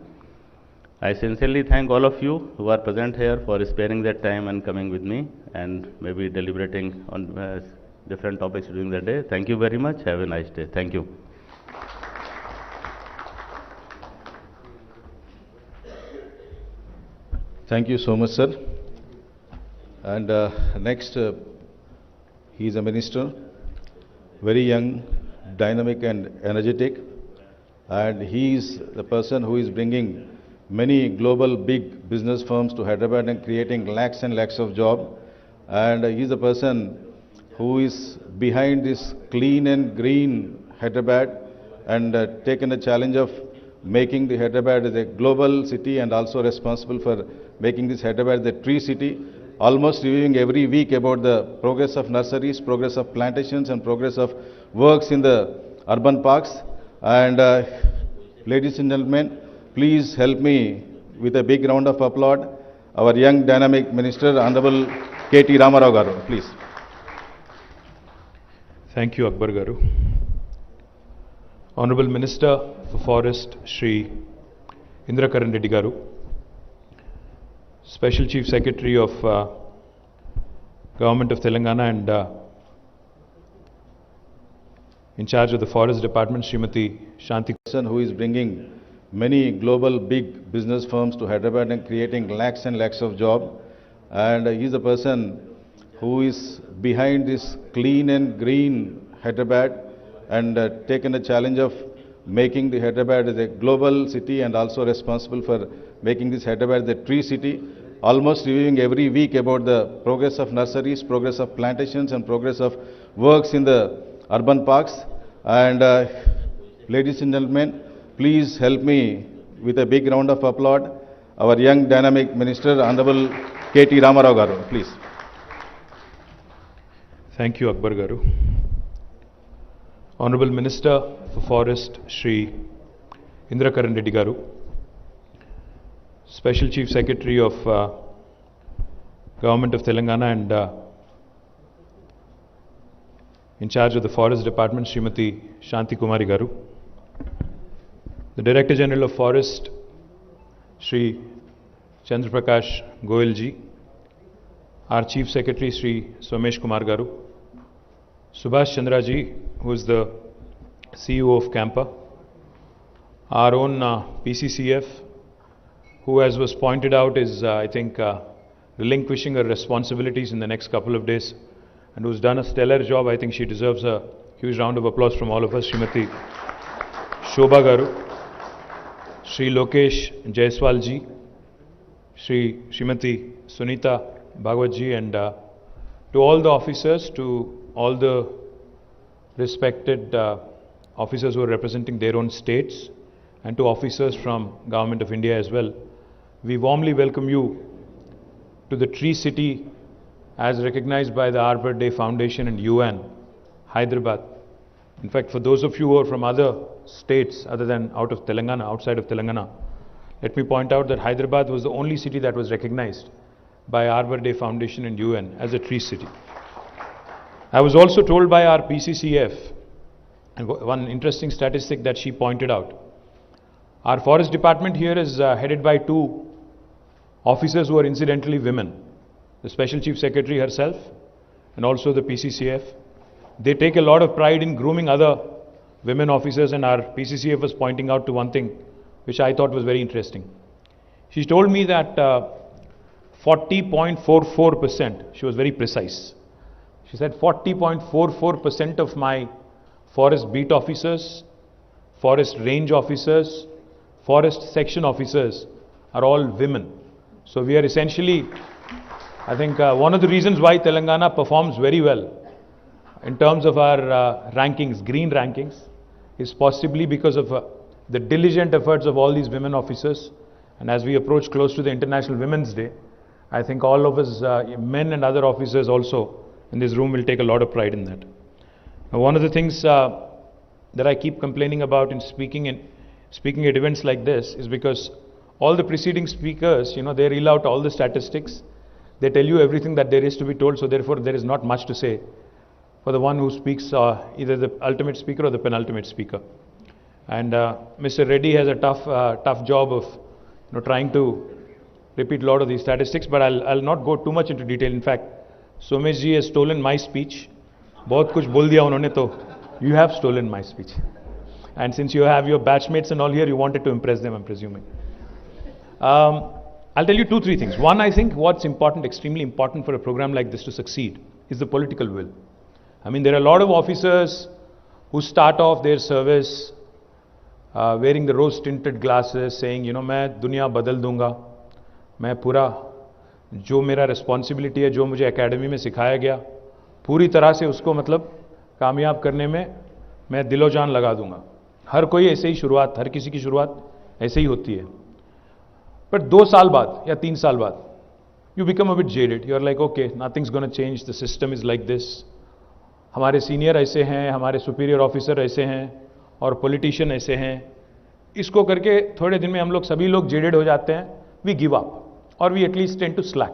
I sincerely thank all of you who are present here for sparing that time and coming with me and maybe deliberating on different topics during the day. Thank you very much. Have a nice day. Thank you. Thank you so much, sir. And next, he is a minister, very young, dynamic and energetic, and he is the person who is bringing many global big business firms to Hyderabad and creating lakhs and lakhs of jobs. And he is the person who is behind this clean and green Hyderabad and taken the challenge of making the Hyderabad as a global city and also responsible for making this Hyderabad the tree city, almost reviewing every week about the progress of nurseries, progress of plantations and progress of works in the urban parks. And ladies and gentlemen, please help me with a big round of applause, our young dynamic minister, Honorable K.T. Ramarao Garu, please. Thank you, Akbar Garu. Honorable Minister for Forest, Shri Indra Reddy Garu, Special Chief Secretary of Government of Telangana and in charge of the Forest Department, Srimati Shanti. Person who is bringing many global big business firms to Hyderabad and creating lakhs and lakhs of jobs. And he is a person who is behind this clean and green Hyderabad and taken the challenge of making the Hyderabad as a global city and also responsible for making this Hyderabad the tree city, almost reviewing every week about the progress of nurseries, progress of plantations and progress of works in the urban parks. And ladies and gentlemen, please help me with a big round of applause, our young dynamic minister, Honorable K.T. Ramarao Garu, please. Thank you, Akbar Garu. Honorable Minister for Forest, Shri Indra Reddy Garu, Special Chief Secretary of Government of Telangana and in charge of the Forest Department, Srimati Shanti Kumari Garu, the Director General of Forest, Shri Chandraprakash Goyal ji, our Chief Secretary, Shri Somesh Kumar Garu, Subhash Chandra ji, who is the CEO of Campa, our own PCCF, who, as was pointed out, is, I think, relinquishing her responsibilities in the next couple of days, and who's done a stellar job. I think she deserves a huge round of applause from all of us. Srimati Shobha Garu, Shri Lokesh Jaiswal ji, Srimati Sunita Bhagwat ji, and to all the officers, to all the respected officers who are representing their own states, and to officers from Government of India as well, we warmly welcome you to the Tree City as recognized by the Arbor Day Foundation and UN, Hyderabad. In fact, for those of you who are from other states other than outside of Telangana, let me point out that Hyderabad was the only city that was recognized by Arbor Day Foundation and UN as a tree city. I was also told by our PCCF, and one interesting statistic that she pointed out, our forest department here is headed by two officers who are incidentally women, the Special Chief Secretary herself and also the PCCF. They take a lot of pride in grooming other women officers, and our PCCF was pointing out to one thing which I thought was very interesting. She told me that 40.44%, she was very precise. She said 40.44% of my forest beat officers, forest range officers, forest section officers are all women. So we are essentially, I think one of the reasons why Telangana performs very well in terms of our rankings, green rankings, is possibly because of the diligent efforts of all these women officers. And as we approach close to the International Women's Day, I think all of us, men and other officers also in this room, will take a lot of pride in that. Now, one of the things that I keep complaining about in speaking at events like this is because all the preceding speakers, they reel out all the statistics. They tell you everything that there is to be told, so therefore there is not much to say for the one who speaks, either the ultimate speaker or the penultimate speaker. And Mr. Reddy has a tough job of trying to repeat a lot of these statistics, but I'll not go too much into detail. In fact, Somesh ji has stolen my speech. Bahut kuch bol diya unhone, to you have stolen my speech. And since you have your batchmates and all here, you wanted to impress them, I'm presuming. I'll tell you 2-3 things. One, I think what's important, extremely important for a program like this to succeed, is the political will. I mean, there are a lot of officers who start off their service wearing the rose-tinted glasses, saying, मैं दुनिया बदल दूंगा, मैं पूरा जो मेरा responsibility है, जो मुझे academy में सिखाया गया, पूरी तरह से उसको मतलब कामयाब करने में मैं दिलो जान लगा दूंगा. हर कोई ऐसे ही शुरुआत, हर किसी की शुरुआत ऐसे ही होती है. But 2 साल बाद या 3 साल बाद, you become a bit jaded. You are like, okay, nothing's going to change. The system is like this. हमारे सीनियर ऐसे हैं, हमारे सुपीरियर ऑफिसर ऐसे हैं और पॉलिटिशियन ऐसे हैं. इसको करके थोड़े दिन में हम लोग सभी लोग जेडेड हो जाते हैं. We give up or we at least tend to slack.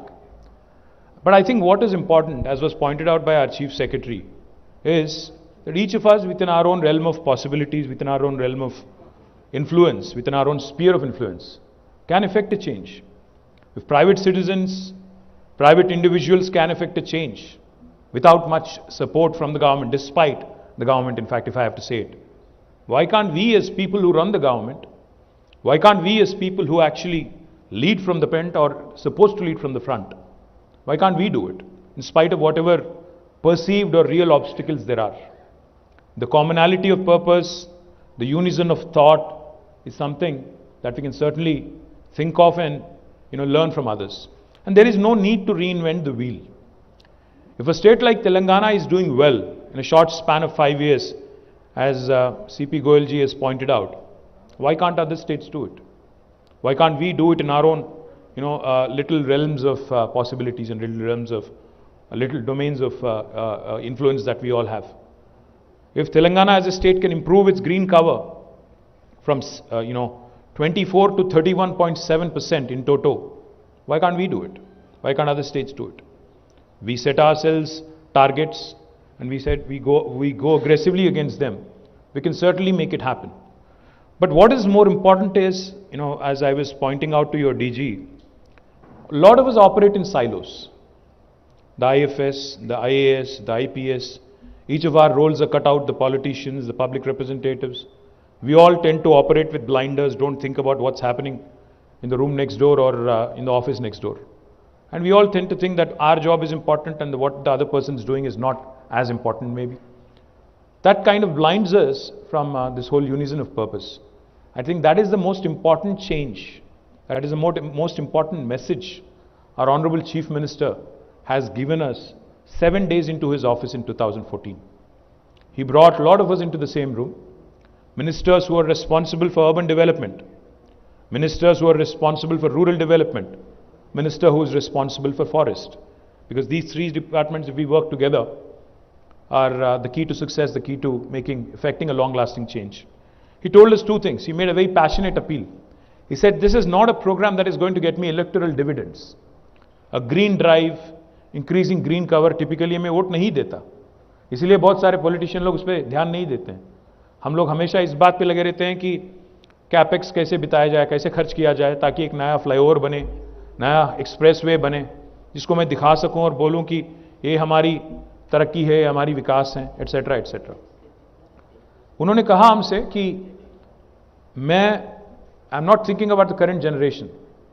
But I think what is important, as was pointed out by our Chief Secretary, is that each of us within our own realm of possibilities, within our own realm of influence, within our own sphere of influence, can effect a change. If private citizens, private individuals can effect a change without much support from the government, despite the government, in fact, if I have to say it, why can't we as people who run the government, why can't we as people who actually lead from the front or supposed to lead from the front, why can't we do it, in spite of whatever perceived or real obstacles there are? The commonality of purpose, the unison of thought is something that we can certainly think of and learn from others. And there is no need to reinvent the wheel. If a state like Telangana is doing well in a short span of 5 years, as CP Goyalji has pointed out, why can't other states do it? Why can't we do it in our own, little realms of possibilities and little realms of, little domains of influence that we all have? If Telangana as a state can improve its green cover from, 24 to 31.7% in toto, why can't we do it? Why can't other states do it? We set ourselves targets and we said we go aggressively against them. We can certainly make it happen. But what is more important is, as I was pointing out to your DG, a lot of us operate in silos. The IFS, the IAS, the IPS, each of our roles are cut out, the politicians, the public representatives. We all tend to operate with blinders, don't think about what's happening in the room next door or in the office next door. And we all tend to think that our job is important and what the other person is doing is not as important maybe. That kind of blinds us from this whole unison of purpose. I think that is the most important change. That is the most important message our Honorable Chief Minister has given us 7 days into his office in 2014. He brought a lot of us into the same room. Ministers who are responsible for urban development, ministers who are responsible for rural development, minister who is responsible for forest. Because these three departments, if we work together, are the key to success, the key to effecting a long-lasting change. He told us two things. He made a very passionate appeal. He said, this is not a program that is going to get me electoral dividends. A green drive, increasing green cover, typically हमें vote नहीं देता. इसलिए बहुत सारे politician लोग उस पर ध्यान नहीं देते हैं. हम लोग हमेशा इस बात पे लगे रहते हैं कि कैपेक्स कैसे बिताया जाए, कैसे खर्च किया जाए, ताकि एक नया फ्लाईओवर बने, नया एक्सप्रेसवे बने, जिसको मैं दिखा सकूं और बोलूं कि ये हमारी तरक्की है, हमारी विकास है, एटसेट्रा एटसेट्रा. उन्होंने कहा हमसे कि I am not thinking about the current generation,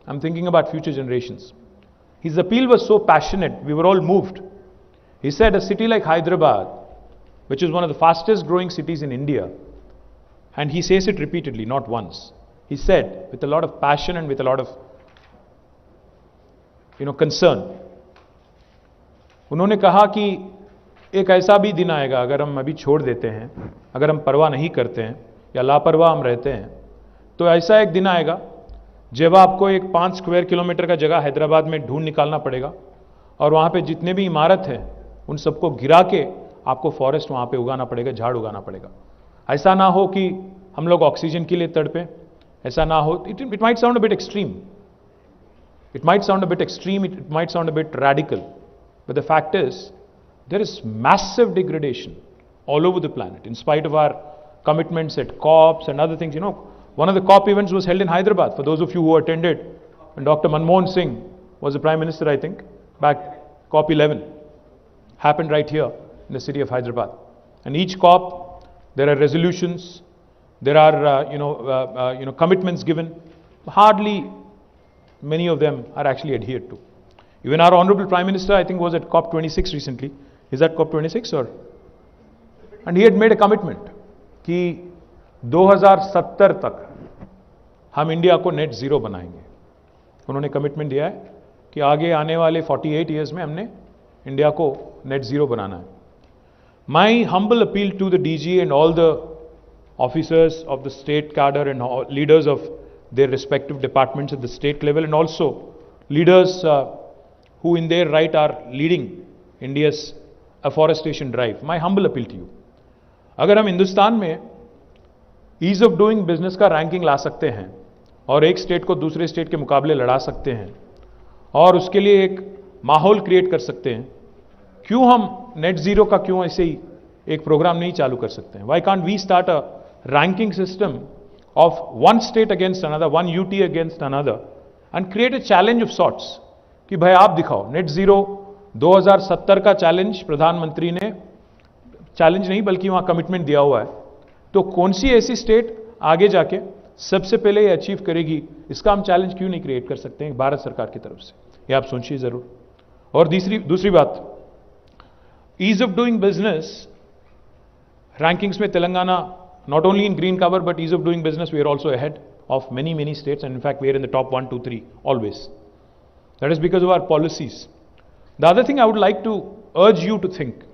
I am thinking about future generations. His appeal was so passionate, we were all moved. He said a city like Hyderabad, which is one of the fastest growing cities in India, and he says it repeatedly, not once. He said with a lot of passion and with a lot of concern. उन्होंने कहा कि एक ऐसा भी दिन आएगा अगर हम अभी छोड़ देते हैं, अगर हम परवाह नहीं करते हैं या लापरवाह हम रहते हैं, तो ऐसा एक दिन आएगा जब आपको एक 5 स्क्वायर किलोमीटर का जगह हैदराबाद में ढूंढ निकालना पड़ेगा और वहाँ पे जितने भी इमारत हैं उन सबको गिरा के आपको फॉरेस्ट वहाँ पे उगाना पड़ेगा, झाड़ उगाना पड़ेगा. ऐसा ना हो कि हम लोग ऑक्सीजन के लिए तड़पें, ऐसा ना हो. It might sound a bit extreme, it might sound a bit extreme, it might sound a bit radical, but the fact is there is massive degradation all over the planet in spite of our commitments at COPs and other things. One of the COP events was held in Hyderabad. For those of you who attended, when Dr. Manmohan Singh was the Prime Minister, I think, back COP 11, happened right here in the city of Hyderabad. And each COP, there are resolutions, there are commitments given. Hardly many of them are actually adhered to. Even our Honorable Prime Minister, I think, was at COP 26 recently. Is that COP 26 or? And he had made a commitment कि 2070 तक हम India को net zero बनाएंगे. उन्होंने commitment दिया है कि आगे आने वाले 48 years में हमने इंडिया को नेट जीरो बनाना है. My humble appeal to the DG and all the officers of the state cadre and leaders of their respective departments at the state level, and also leaders who in their right are leading India's afforestation drive. My humble appeal to you. अगर हम हिंदुस्तान में ease of doing business का ranking ला सकते हैं और एक state को दूसरे स्टेट के मुकाबले लड़ा सकते हैं और उसके लिए एक माहौल क्रिएट कर सकते हैं, क्यों हम नेट जीरो का क्यों ऐसे ही एक प्रोग्राम नहीं चालू कर सकते हैं? Why can't we start a ranking system of one state against another, one UT against another, and create a challenge of sorts? कि भाई आप दिखाओ नेट जीरो 2070 का चैलेंज प्रधानमंत्री ने, चैलेंज नहीं बल्कि वहां कमिटमेंट दिया हुआ है, तो कौन सी ऐसी स्टेट आगे जाके सबसे पहले ये अचीव करेगी, इसका हम चैलेंज क्यों नहीं क्रिएट कर सकते हैं भारत सरकार की तरफ से? ये आप सोचिए जरूर। और दूसरी बात, ease of doing business rankings में Telangana not only in green cover but ease of doing business we are also ahead of many states, and in fact we are in the top 1, 2, 3 always. That is because of our policies. The other thing I would like to urge you to think,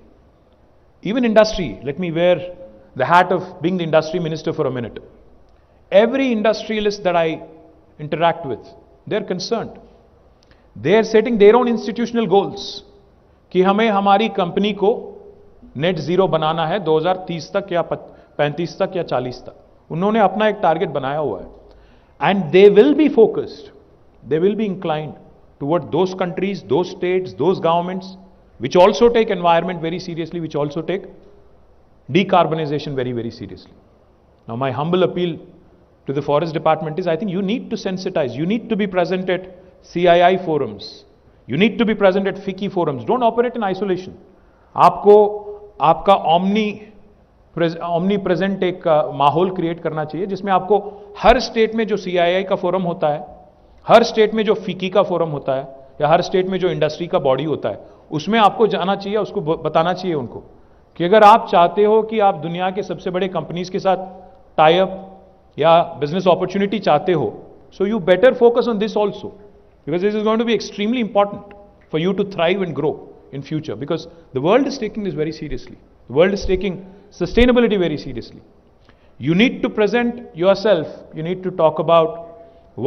even industry, let me wear the hat of being the industry minister for a minute. Every industrialist that I interact with, they are concerned. They are setting their own institutional goals कि हमें हमारी company को net zero बनाना है 2030 तक या 35 तक या 40 तक। उन्होंने अपना एक टारगेट बनाया हुआ है and they will be focused, they will be inclined toward those countries, those states, those governments which also take environment very seriously, which also take decarbonization very seriously. Now my humble appeal to the forest department is, I think you need to sensitize, you need to be present at CII forums, you need to be present at FICCI forums. Don't operate in isolation. आपको आपका omni present एक माहौल create करना चाहिए जिसमें आपको हर state में जो CII का फोरम होता है, हर स्टेट में जो FICCI का फोरम होता है, या हर स्टेट में जो इंडस्ट्री का बॉडी होता है, उसमें आपको जाना चाहिए, उसको बताना चाहिए उनको कि अगर आप चाहते हो कि आप दुनिया के सबसे बड़े कंपनीज के साथ टाई अप या बिजनेस अपॉर्चुनिटी चाहते हो, so you better focus on this also, because this is going to be extremely important for you to thrive and grow in future, because the world is taking this very seriously. The world is taking sustainability very seriously. You need to present yourself, you need to talk about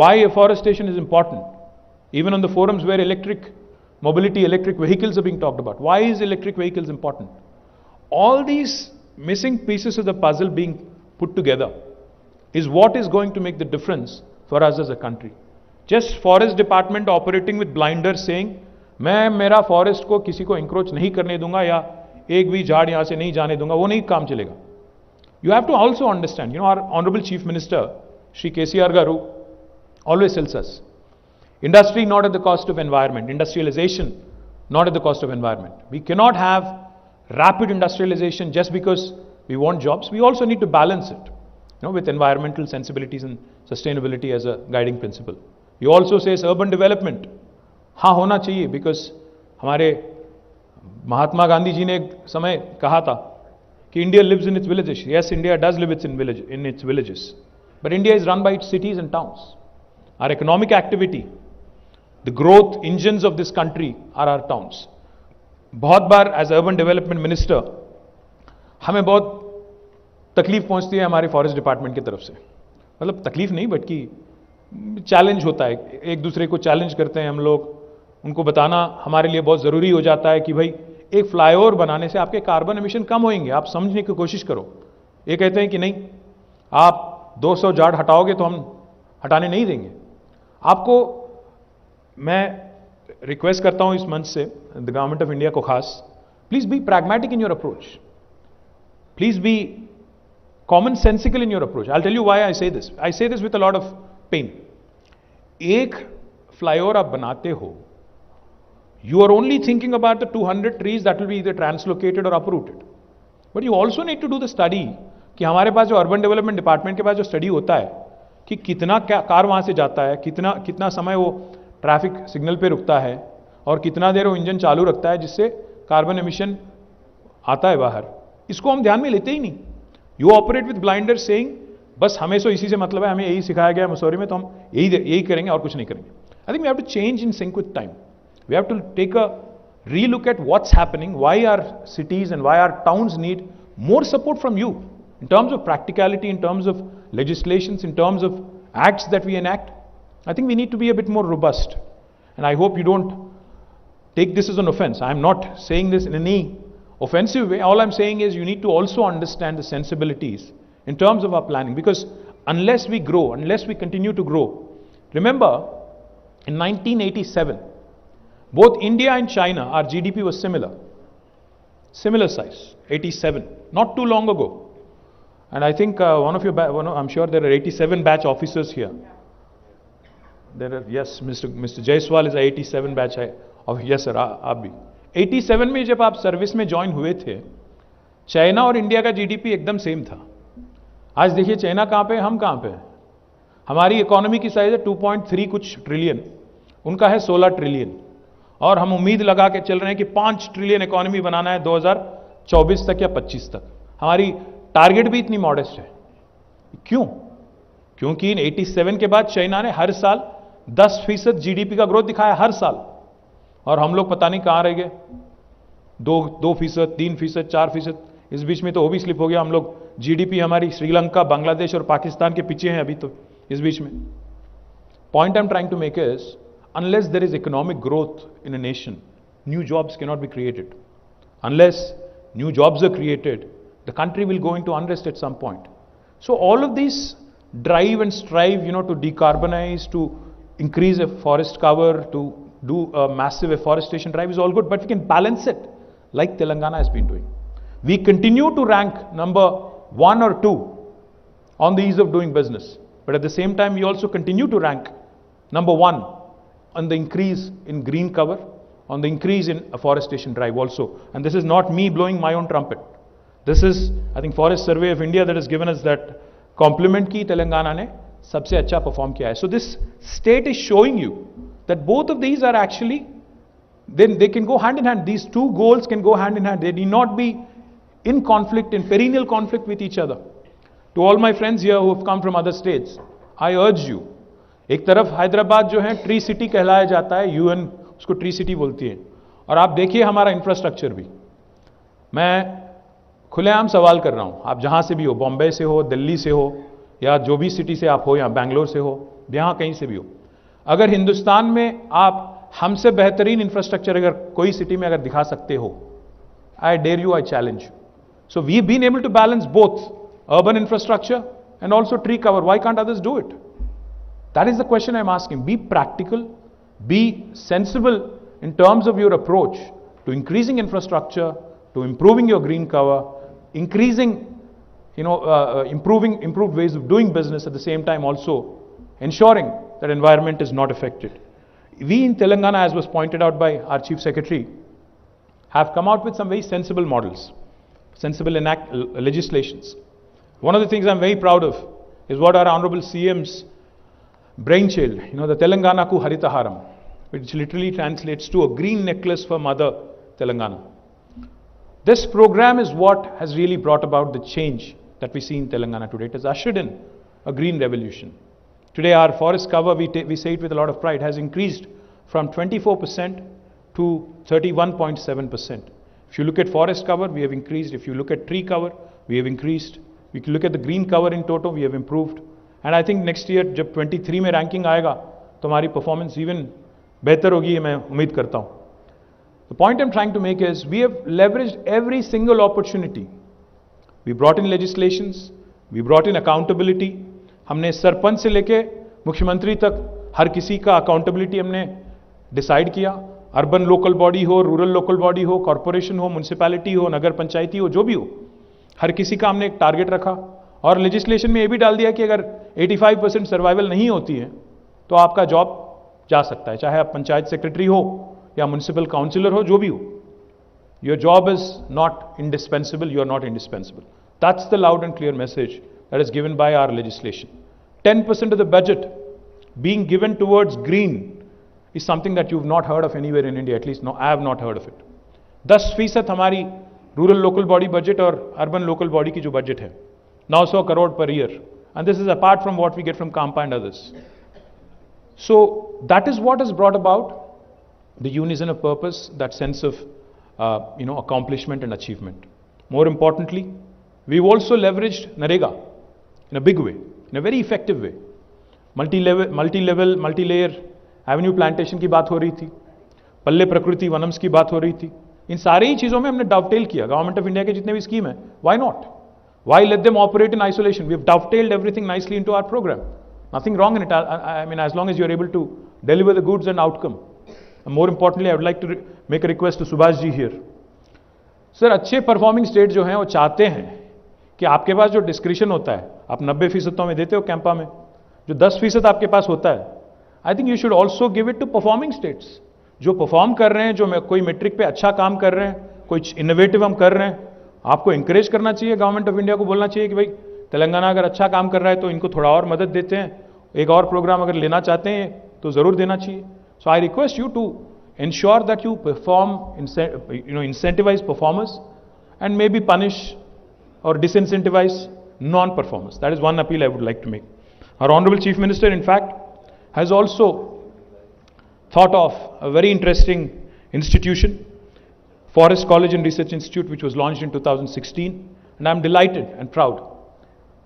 why afforestation is important. Even on the forums where electric mobility, electric vehicles are being talked about. Why is electric vehicles important? All these missing pieces of the puzzle being put together is what is going to make the difference for us as a country. Just forest department operating with blinders saying, मैं मेरा forest को किसी को encroach नहीं करने दूंगा या एक भी झाड़ यहां से नहीं जाने दूंगा, वो नहीं काम चलेगा. You have to also understand, you know, our honourable chief minister Shri KCR garu always tells us, industry not at the cost of environment, industrialization not at the cost of environment. We cannot have rapid industrialization just because we want jobs. We also need to balance it, you know, with environmental sensibilities and sustainability as a guiding principle. He also says urban development हाँ होना चाहिए, because हमारे महात्मा गांधी जी ने एक समय कहा था कि India lives in its villages. Yes, India does live in its villages, but India is run by its cities and towns. Our economic activity, the growth engines of this country are our towns. बहुत बार as urban development minister हमें बहुत तकलीफ पहुंचती है हमारे forest department की तरफ से. मतलब तकलीफ नहीं, बल्कि चैलेंज होता है, एक दूसरे को चैलेंज करते हैं हम लोग. उनको बताना हमारे लिए बहुत ज़रूरी हो जाता है कि भाई एक फ्लाईओवर बनाने से आपके कार्बन एमिशन कम होंगे, आप समझने की कोशिश करो. ये कहते हैं कि नहीं, आप 200 झाड़ हटाओगे तो हम हटाने नहीं देंगे. आपको मैं रिक्वेस्ट करता हूं इस मंच से, द गवर्नमेंट ऑफ इंडिया को खास, please be pragmatic in your approach, please be common sensical in your approach. I tell you why I say this with a lot of pain. एक फ्लाईओवर आप बनाते हो, you are only thinking about the 200 trees that will be either translocated or uprooted, but you also need to do the study कि हमारे पास जो urban development department के पास जो study होता है कि कितना कार वहां से जाता है, कितना समय वो ट्रैफिक सिग्नल पे रुकता है और कितना देर वो इंजन चालू रखता है जिससे कार्बन एमिशन आता है बाहर, इसको हम ध्यान में लेते ही नहीं. You operate with blinder saying बस हमें तो इसी से मतलब है, हमें यही सिखाया गया मसूरी में, तो हम यही करेंगे और कुछ नहीं करेंगे. I think we have to change in sync with time. We have to take a relook at what's happening, why our cities and why our towns need more support from you in terms of practicality, in terms of legislations, in terms of acts that we enact. I think we need to be a bit more robust. And I hope you don't take this as an offense. I'm not saying this in any offensive way. All I'm saying is you need to also understand the sensibilities in terms of our planning, because unless we grow, unless we continue to grow, remember in 1987, both India and China, our GDP was similar. Similar size, 87, not too long ago. And I think I'm sure there are 87 batch officers here. There are, yes, Mr. Jaiswal is a 87 batch of, yes sir, आप भी. 87 में जब आप service में join हुए थे, China और India का जीडीपी एकदम सेम था. आज देखिए चाइना कहाँ पे, हम कहाँ पे हैं. हमारी इकोनॉमी की साइज है 2.3 कुछ ट्रिलियन, उनका है 16 ट्रिलियन. और हम उम्मीद लगा के चल रहे हैं कि 5 ट्रिलियन इकोनॉमी बनाना है 2024 तक या 25 तक. हमारी टारगेट भी इतनी मॉडेस्ट है. क्यों? क्योंकि इन 87 के बाद चाइना ने हर साल 10% जीडीपी का ग्रोथ दिखाया हर साल, और हम लोग पता नहीं कहां रह गए. 2%, 3%, 4%. इस बीच में तो वो भी स्लिप हो गया. हम लोग जीडीपी हमारी श्रीलंका, बांग्लादेश और पाकिस्तान के पीछे हैं अभी तो इस बीच में. Point I am trying to make is, unless there is economic growth in a nation, new jobs cannot be created. Unless new jobs are created, the country will go into unrest at some point. So all of these drive and strive, to decarbonize, to increase a forest cover, to do a massive afforestation drive is all good, but we can balance it like Telangana has been doing. We continue to rank number 1 or 2 on the ease of doing business, but at the same time we also continue to rank number 1 on the increase in green cover, on the increase in afforestation drive also. And this is not me blowing my own trumpet. This is, I think, Forest Survey of India that has given us that compliment ki Telangana ne sabse acha perform kiya hai. So this state is showing you that both of these are actually, then they can go hand in hand. These two goals can go hand in hand. They need not be in conflict, in perennial conflict with each other. To all my friends here who have come from other states, I urge you, एक तरफ हैदराबाद जो है tree city कहलाया जाता है, UN उसको tree city बोलती है, और आप देखिए हमारा इंफ्रास्ट्रक्चर भी. मैं खुलेआम सवाल कर रहा हूं, आप जहां से भी हो, बॉम्बे से हो, दिल्ली से हो, या जो भी सिटी से आप हो, या बैंगलोर से हो, यहां कहीं से भी हो, अगर हिंदुस्तान में आप हमसे बेहतरीन इंफ्रास्ट्रक्चर अगर कोई सिटी में अगर दिखा सकते हो, I dare you, I challenge you. So we been able to balance both urban infrastructure and also tree cover. Why can't others do it? That is the question I'm asking. Be practical, be sensible in terms of your approach to increasing infrastructure, to improving your green cover, increasing, improved ways of doing business, at the same time also ensuring that environment is not affected. We in Telangana, as was pointed out by our Chief Secretary, have come out with some very sensible models, sensible legislations. One of the things I'm very proud of is what our Honorable CM's brainchild, the Telangana Ku Haritaharam, which literally translates to a green necklace for Mother Telangana. This program is what has really brought about the change that we see in Telangana today. It has ushered in a green revolution. Today our forest cover, we say it with a lot of pride, has increased from 24% to 31.7%. If you look at forest cover, we have increased. If you look at tree cover, we have increased. We can look at the green cover in total, we have improved. And I think next year, जब 23 में ranking आएगा, तो हमारी performance even बेहतर होगी, ये मैं उम्मीद करता हूँ. The point I'm trying to make is, we have leveraged every single opportunity. We brought in legislations, we brought in accountability. हमने सरपंच से लेके मुख्यमंत्री तक हर किसी का accountability हमने डिसाइड किया. अर्बन लोकल बॉडी हो, रूरल लोकल बॉडी हो, कॉर्पोरेशन हो, म्युनिसिपैलिटी हो, नगर पंचायती हो, जो भी हो, हर किसी का हमने एक टारगेट रखा. और लेजिस्लेशन में ये भी डाल दिया कि अगर 85% सर्वाइवल नहीं होती है तो आपका जॉब जा सकता है, चाहे आप पंचायत सेक्रेटरी हो या म्युनिसिपल काउंसिलर हो, जो भी हो. Your job is not indispensable, you are not indispensable. That's the loud and clear message that is given by our legislation. 10% of the budget being given towards green is something that you've not heard of anywhere in India, at least no, I have not heard of it. 10% हमारी rural local body budget और urban local body की जो budget है 900 crore per year, and this is apart from what we get from Kampa and others. So that is what has brought about the unison of purpose, that sense of accomplishment and achievement. More importantly, we've also leveraged Narega in a big way, in a very effective way. multi-layer avenue plantation की बात हो रही थी, पल्ले प्रकृति वनम्स की बात हो रही थी. इन सारी ही चीजों में हमने डवटेल किया. गवर्नमेंट ऑफ इंडिया के जितने भी स्कीम है, why not, why let them operate in isolation. We have dovetailed everything nicely into our programme. Nothing wrong in it. I mean, as long as you are able to deliver the goods and outcome. And more importantly, I would like to make a request to Subhash ji here. Sir अच्छे performing state जो हैं वो चाहते हैं कि आपके पास जो discretion होता है, आप 90% तो में देते हो कैंपा में, जो 10% आपके पास होता है, I think you should also give it to performing states. जो परफॉर्म कर रहे हैं, जो कोई मेट्रिक पे अच्छा काम कर रहे हैं, कोई इनोवेटिव हम कर रहे हैं, आपको इंकरेज करना चाहिए। गवर्नमेंट ऑफ इंडिया को बोलना चाहिए कि भाई तेलंगाना अगर अच्छा काम कर रहा है तो इनको थोड़ा और मदद देते हैं, एक और प्रोग्राम अगर लेना चाहते हैं तो जरूर देना चाहिए। So I request you to ensure that you perform, incentivize performers and maybe punish or disincentivize non-performers. That is one appeal I would like to make. Our Honorable Chief Minister, in fact, has also thought of a very interesting institution, Forest College and Research Institute, which was launched in 2016, and I'm delighted and proud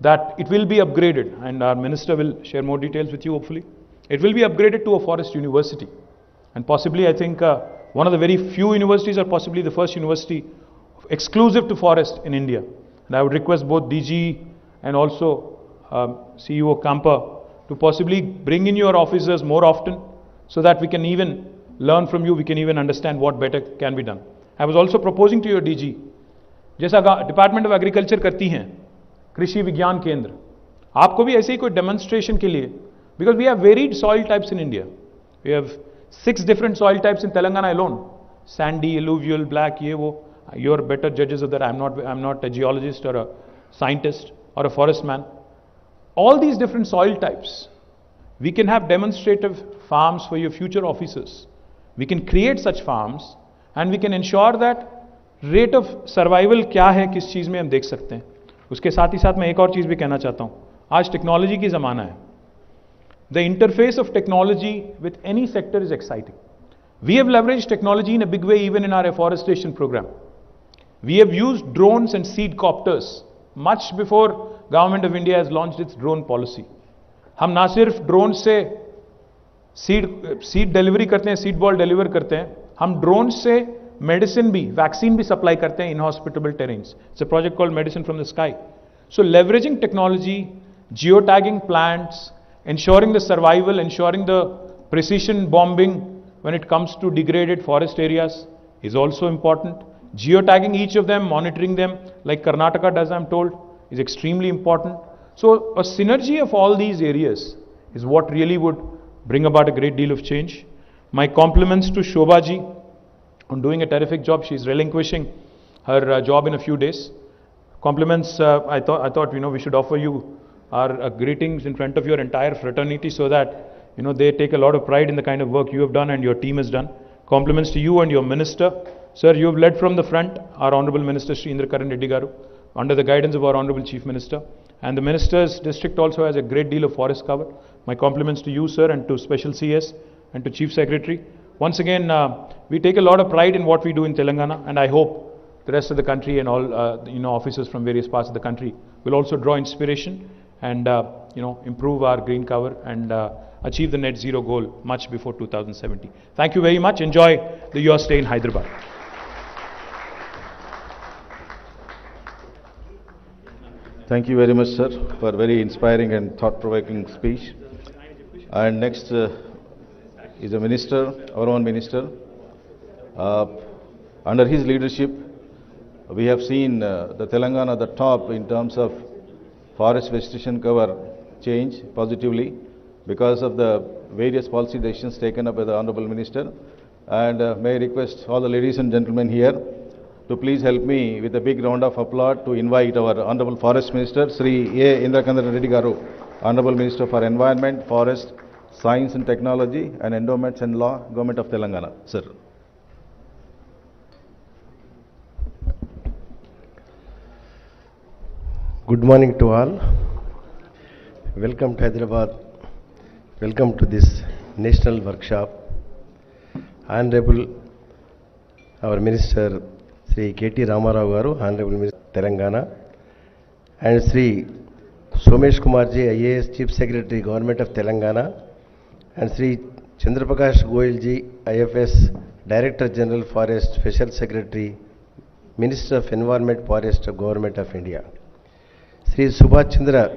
that it will be upgraded, and our Minister will share more details with you hopefully. It will be upgraded to a forest university. And possibly, I think, one of the very few universities, or possibly the first university exclusive to forest in India. And I would request both DG and also CEO Kampa to possibly bring in your officers more often, so that we can even learn from you, we can even understand what better can be done. I was also proposing to your DG, जैसा department of agriculture करती हैं कृषि विज्ञान केंद्र, आपको भी ऐसे ही कोई डेमोन्स्ट्रेशन के लिए, because we have varied soil types in India, we have 6 different soil types in Telangana alone, sandy, alluvial, black, ye wo. You're better judges of that. I'm not a geologist or a scientist or a forest man. All these different soil types, we can have demonstrative farms for your future officers. We can create such farms and we can ensure that rate of survival क्या है, किस चीज़ में हम देख सकते हैं। उसके साथ ही साथ मैं एक और चीज़ भी कहना चाहता हूँ, आज टेक्नोलॉजी की ज़माना है। The interface of technology with any sector is exciting. We have leveraged technology in a big way even in our afforestation program. We have used drones and seed copters much before Government of India has launched its drone policy. हम ना सिर्फ drone से seed delivery करते हैं, seed ball deliver करते हैं, हम drone से मेडिसिन भी, वैक्सीन भी सप्लाई करते हैं in hospitable terrains. It's a project called Medicine from the Sky. So leveraging technology, geotagging plants, ensuring the survival, ensuring the precision bombing when it comes to degraded forest areas is also important. Geotagging each of them, monitoring them like Karnataka does, I'm told, is extremely important. So a synergy of all these areas is what really would bring about a great deal of change. My compliments to Shobha ji on doing a terrific job. She's relinquishing her job in a few days. Compliments, I thought we should offer you our greetings in front of your entire fraternity, so that they take a lot of pride in the kind of work you have done and your team has done. Compliments to you and your minister. Sir, you have led from the front, our Honorable Minister Shri Indrakaran Reddy Garu, under the guidance of our Honorable Chief Minister. And the Minister's district also has a great deal of forest cover. My compliments to you, sir, and to Special CS and to Chief Secretary. Once again, we take a lot of pride in what we do in Telangana, and I hope the rest of the country and all officers from various parts of the country will also draw inspiration and improve our green cover and achieve the net zero goal much before 2070. Thank you very much. Enjoy your stay in Hyderabad. Thank you very much, sir, for a very inspiring and thought-provoking speech. And next is a minister, our own minister. Under his leadership, we have seen the Telangana at the top in terms of forest vegetation cover change positively because of the various policy decisions taken up by the Honorable Minister. And may I request all the ladies and gentlemen here to please help me with a big round of applause to invite our Honorable Forest Minister, Sri A. Indrakaran Reddy Garu, Honorable Minister for Environment, Forest, Science and Technology and Endowments and Law, Government of Telangana. Sir. Good morning to all. Welcome to Hyderabad. Welcome to this national workshop. Honorable our Minister Sri K.T. Ramarao Garu, Honorable Minister Telangana, and Sri Somesh Kumar ji, IAS Chief Secretary, Government of Telangana, and Sri Chandrababunaidu Goyal ji, IFS Director General Forest, Special Secretary, Minister of Environment, Forest of Government of India. Sri Subhash Chandra,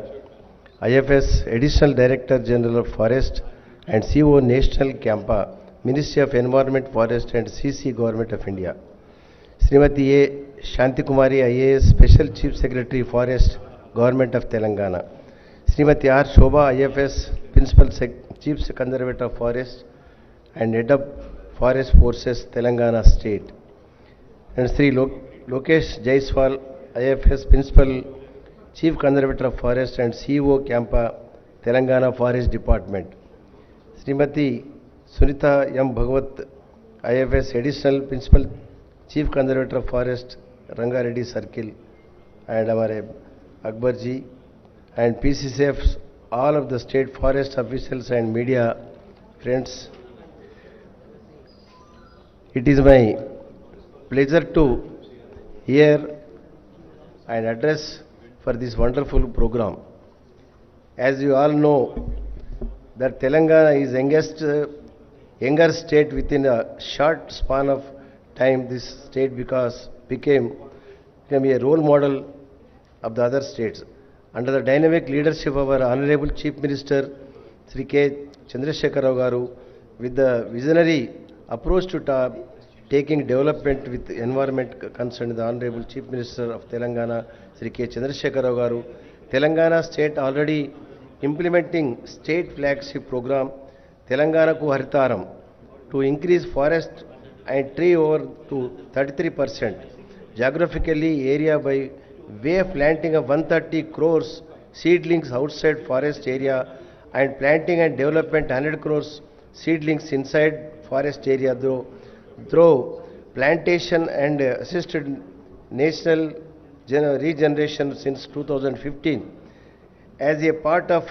IFS Additional Director General of Forest and CEO National Campa, Ministry of Environment, Forest and CC Government of India. Srimati A. Shanti Kumari, IAS, Special Chief Secretary Forest, Government of Telangana. Srimati R. Shobha, IFS, Principal Chief Conservator of Forest and Head of Forest Forces, Telangana State. And Sri Lokesh Jaiswal, IFS, Principal Chief Conservator of Forest and CEO Campa, Telangana Forest Department. Srimati Sunita M. Bhagavat, IFS, Additional Principal Chief Conservator of Forest, Rangareddy Circle, and our Akbarji, and PCCFs, all of the state forest officials and media friends. It is my pleasure to hear and address for this wonderful program. As you all know, that Telangana is younger state within a short span of time. This state became a role model of the other states. Under the dynamic leadership of our Honorable Chief Minister Sri K. Chandrasekhar Rao Garu, with the visionary approach to taking development with environment concerned, the Honorable Chief Minister of Telangana Sri K. Chandrasekhar Rao Garu, Telangana state already implementing state flagship program Telangana Ku Haritaram to increase forest and tree over to 33%. Geographically area by way of planting of 130 crores seedlings outside forest area and planting and development 100 crores seedlings inside forest area through plantation and assisted national regeneration since 2015. As a part of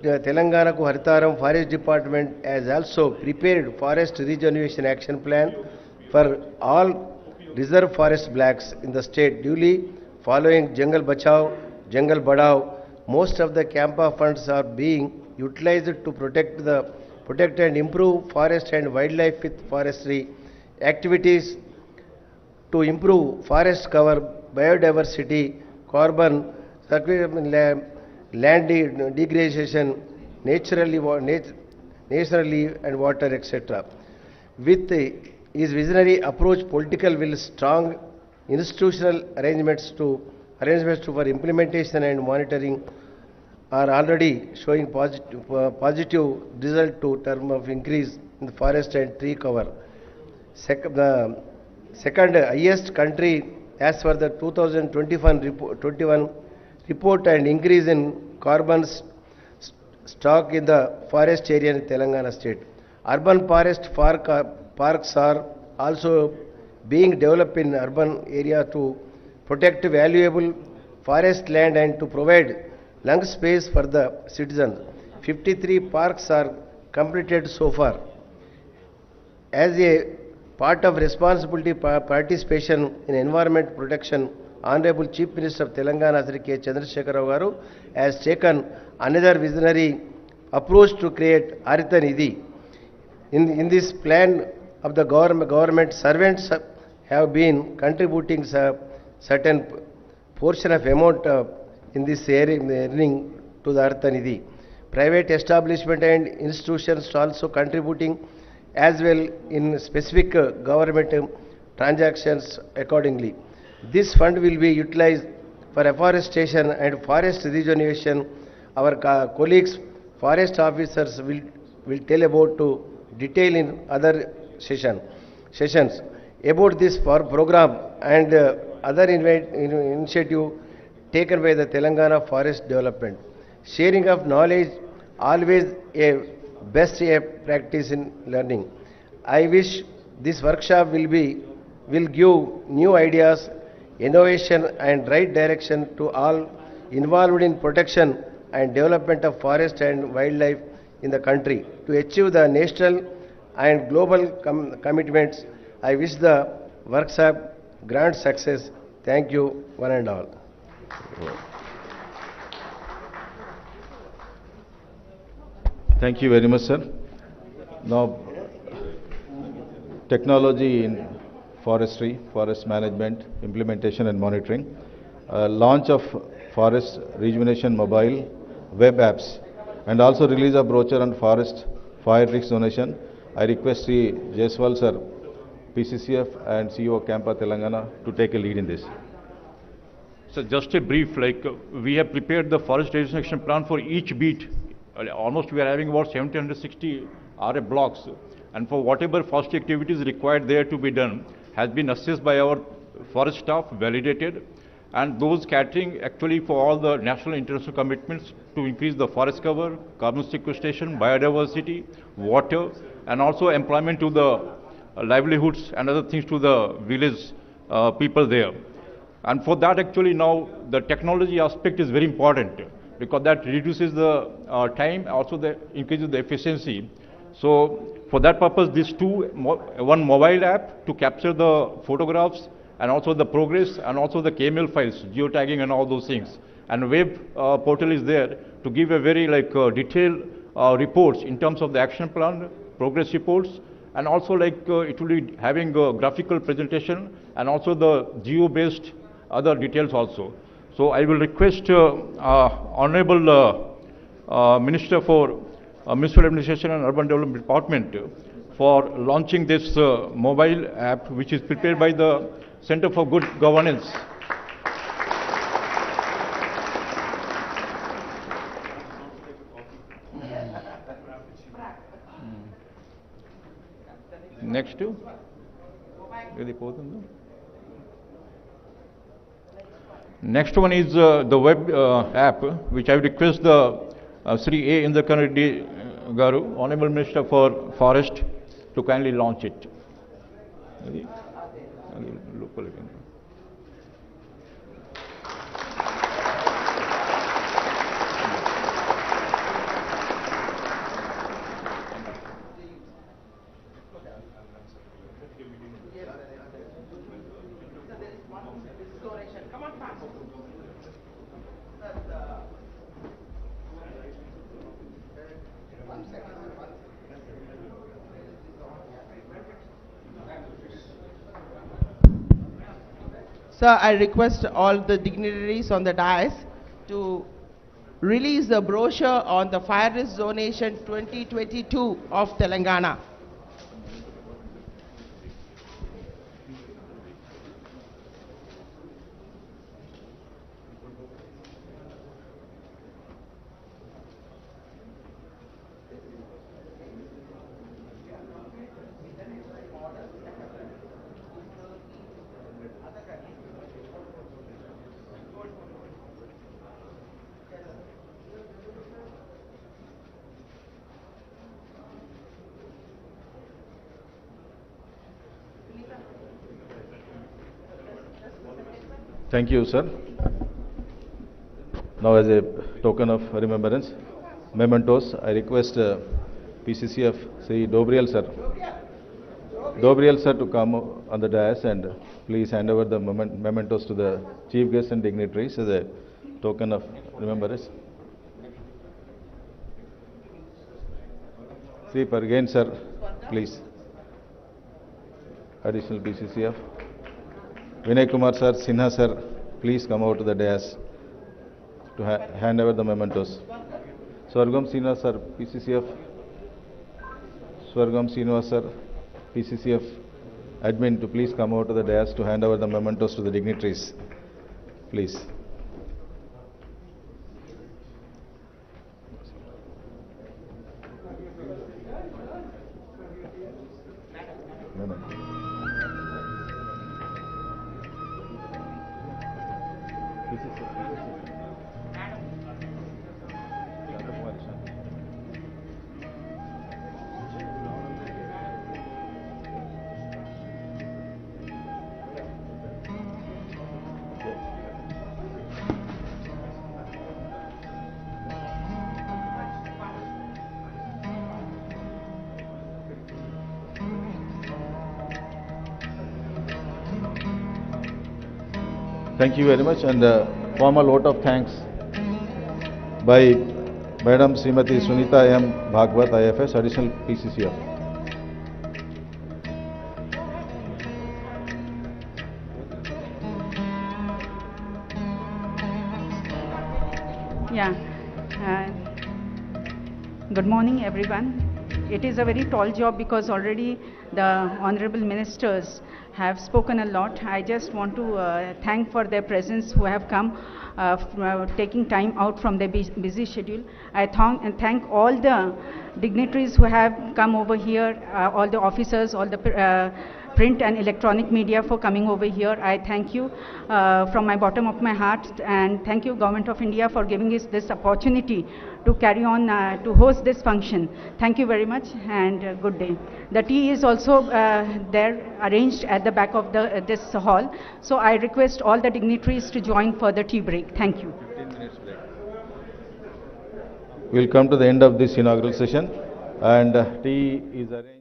the Telangana Ku Haritaram Forest Department has also prepared forest regeneration action plan for all reserve forest blocks in the state duly following Jangal Bachao, Jangal Badao. Most of the Campa funds are being utilized to protect and improve forest and wildlife with forestry activities to improve forest cover, biodiversity, carbon, land degradation, naturally and water, etc. With his visionary approach, political will, strong institutional arrangements for implementation and monitoring are already showing positive result to term of increase in the forest and tree cover. The second highest country as per the 2021 report and increase in carbon stock in the forest area in Telangana state. Urban forest parks are also being developed in urban area to protect valuable forest land and to provide lung space for the citizens. 53 parks are completed so far. As a part of responsibility participation in environment protection, Honorable Chief Minister of Telangana Sri K. Chandrasekhar Rao Garu has taken another visionary approach to create Harita Nidhi. In this plan of the government, servants have been contributing certain portion of amount in this area earning to the Harita Nidhi. Private establishment and institutions also contributing as well in specific government transactions accordingly. This fund will be utilized for afforestation and forest regeneration. Our colleagues, forest officers will tell about to detail in other sessions about this program and other initiative taken by the Telangana Forest Development. Sharing of knowledge always a best practice in learning. I wish this workshop will give new ideas, innovation and right direction to all involved in protection and development of forest and wildlife in the country. To achieve the national and global commitments, I wish the workshop grand success. Thank you, one and all. Thank you very much, sir. Now, technology in forestry, forest management, implementation and monitoring, launch of forest rejuvenation mobile web apps, and also release of brochure on forest fire risk donation. I request Sri Jaiswal sir, PCCF and CEO Campa Telangana to take a lead in this. So just a brief, we have prepared the forest restoration action plan for each beat. Almost we are having about 760 RA blocks, and for whatever forest activities required there to be done has been assessed by our forest staff, validated, and those catering actually for all the national and international commitments to increase the forest cover, carbon sequestration, biodiversity, water, and also employment to the livelihoods and other things to the village people there. And for that actually now the technology aspect is very important, because that reduces the time, also increases the efficiency. So for that purpose, these one mobile app to capture the photographs and also the progress and also the KML files, geotagging and all those things. And web portal is there to give a very detailed reports in terms of the action plan, progress reports, and also it will be having a graphical presentation and also the geo-based other details also. So I will request Honorable Minister for Municipal Administration and Urban Development Department for launching this mobile app, which is prepared by the Center for Good Governance. Next to next one is the web app, which I request the Sri A. Indrakar Reddy Garu, Honorable Minister for Forest, to kindly launch it. Sir, I request all the dignitaries on the dais to release the brochure on the Fire Risk Zonation 2022 of Telangana. Thank you, sir. Now, as a token of remembrance, mementos, I request PCCF Sri Dobriel sir to come on the dais and please hand over the mementos to the chief guests and dignitaries as a token of remembrance. Sri Pargain sir, please. Additional PCCF. Vinay Kumar sir, Sinha sir, please come out to the dais to hand over the mementos. Swargam Sinha sir, PCCF. Swargam Sinha sir, PCCF admin, to please come out to the dais to hand over the mementos to the dignitaries. Please. Thank you very much, and formal vote of thanks by Madam Srimati Sunita M. Bhagwat, IFS, Additional PCCF. Yeah. Good morning, everyone. it is a very tall job because already the honorable ministers have spoken a lot. I just want to thank for their presence who have come, taking time out from their busy schedule. I thank all the dignitaries who have come over here, all the officers, all the print and electronic media for coming over here. I thank you from my bottom of my heart, and thank you Government of India for giving us this opportunity to carry on to host this function. Thank you very much, and good day. The tea is also there arranged at the back of this hall, so I request all the dignitaries to join for the tea break. Thank you. 15 minutes break. We'll come to the end of this inaugural session, and tea is arranged.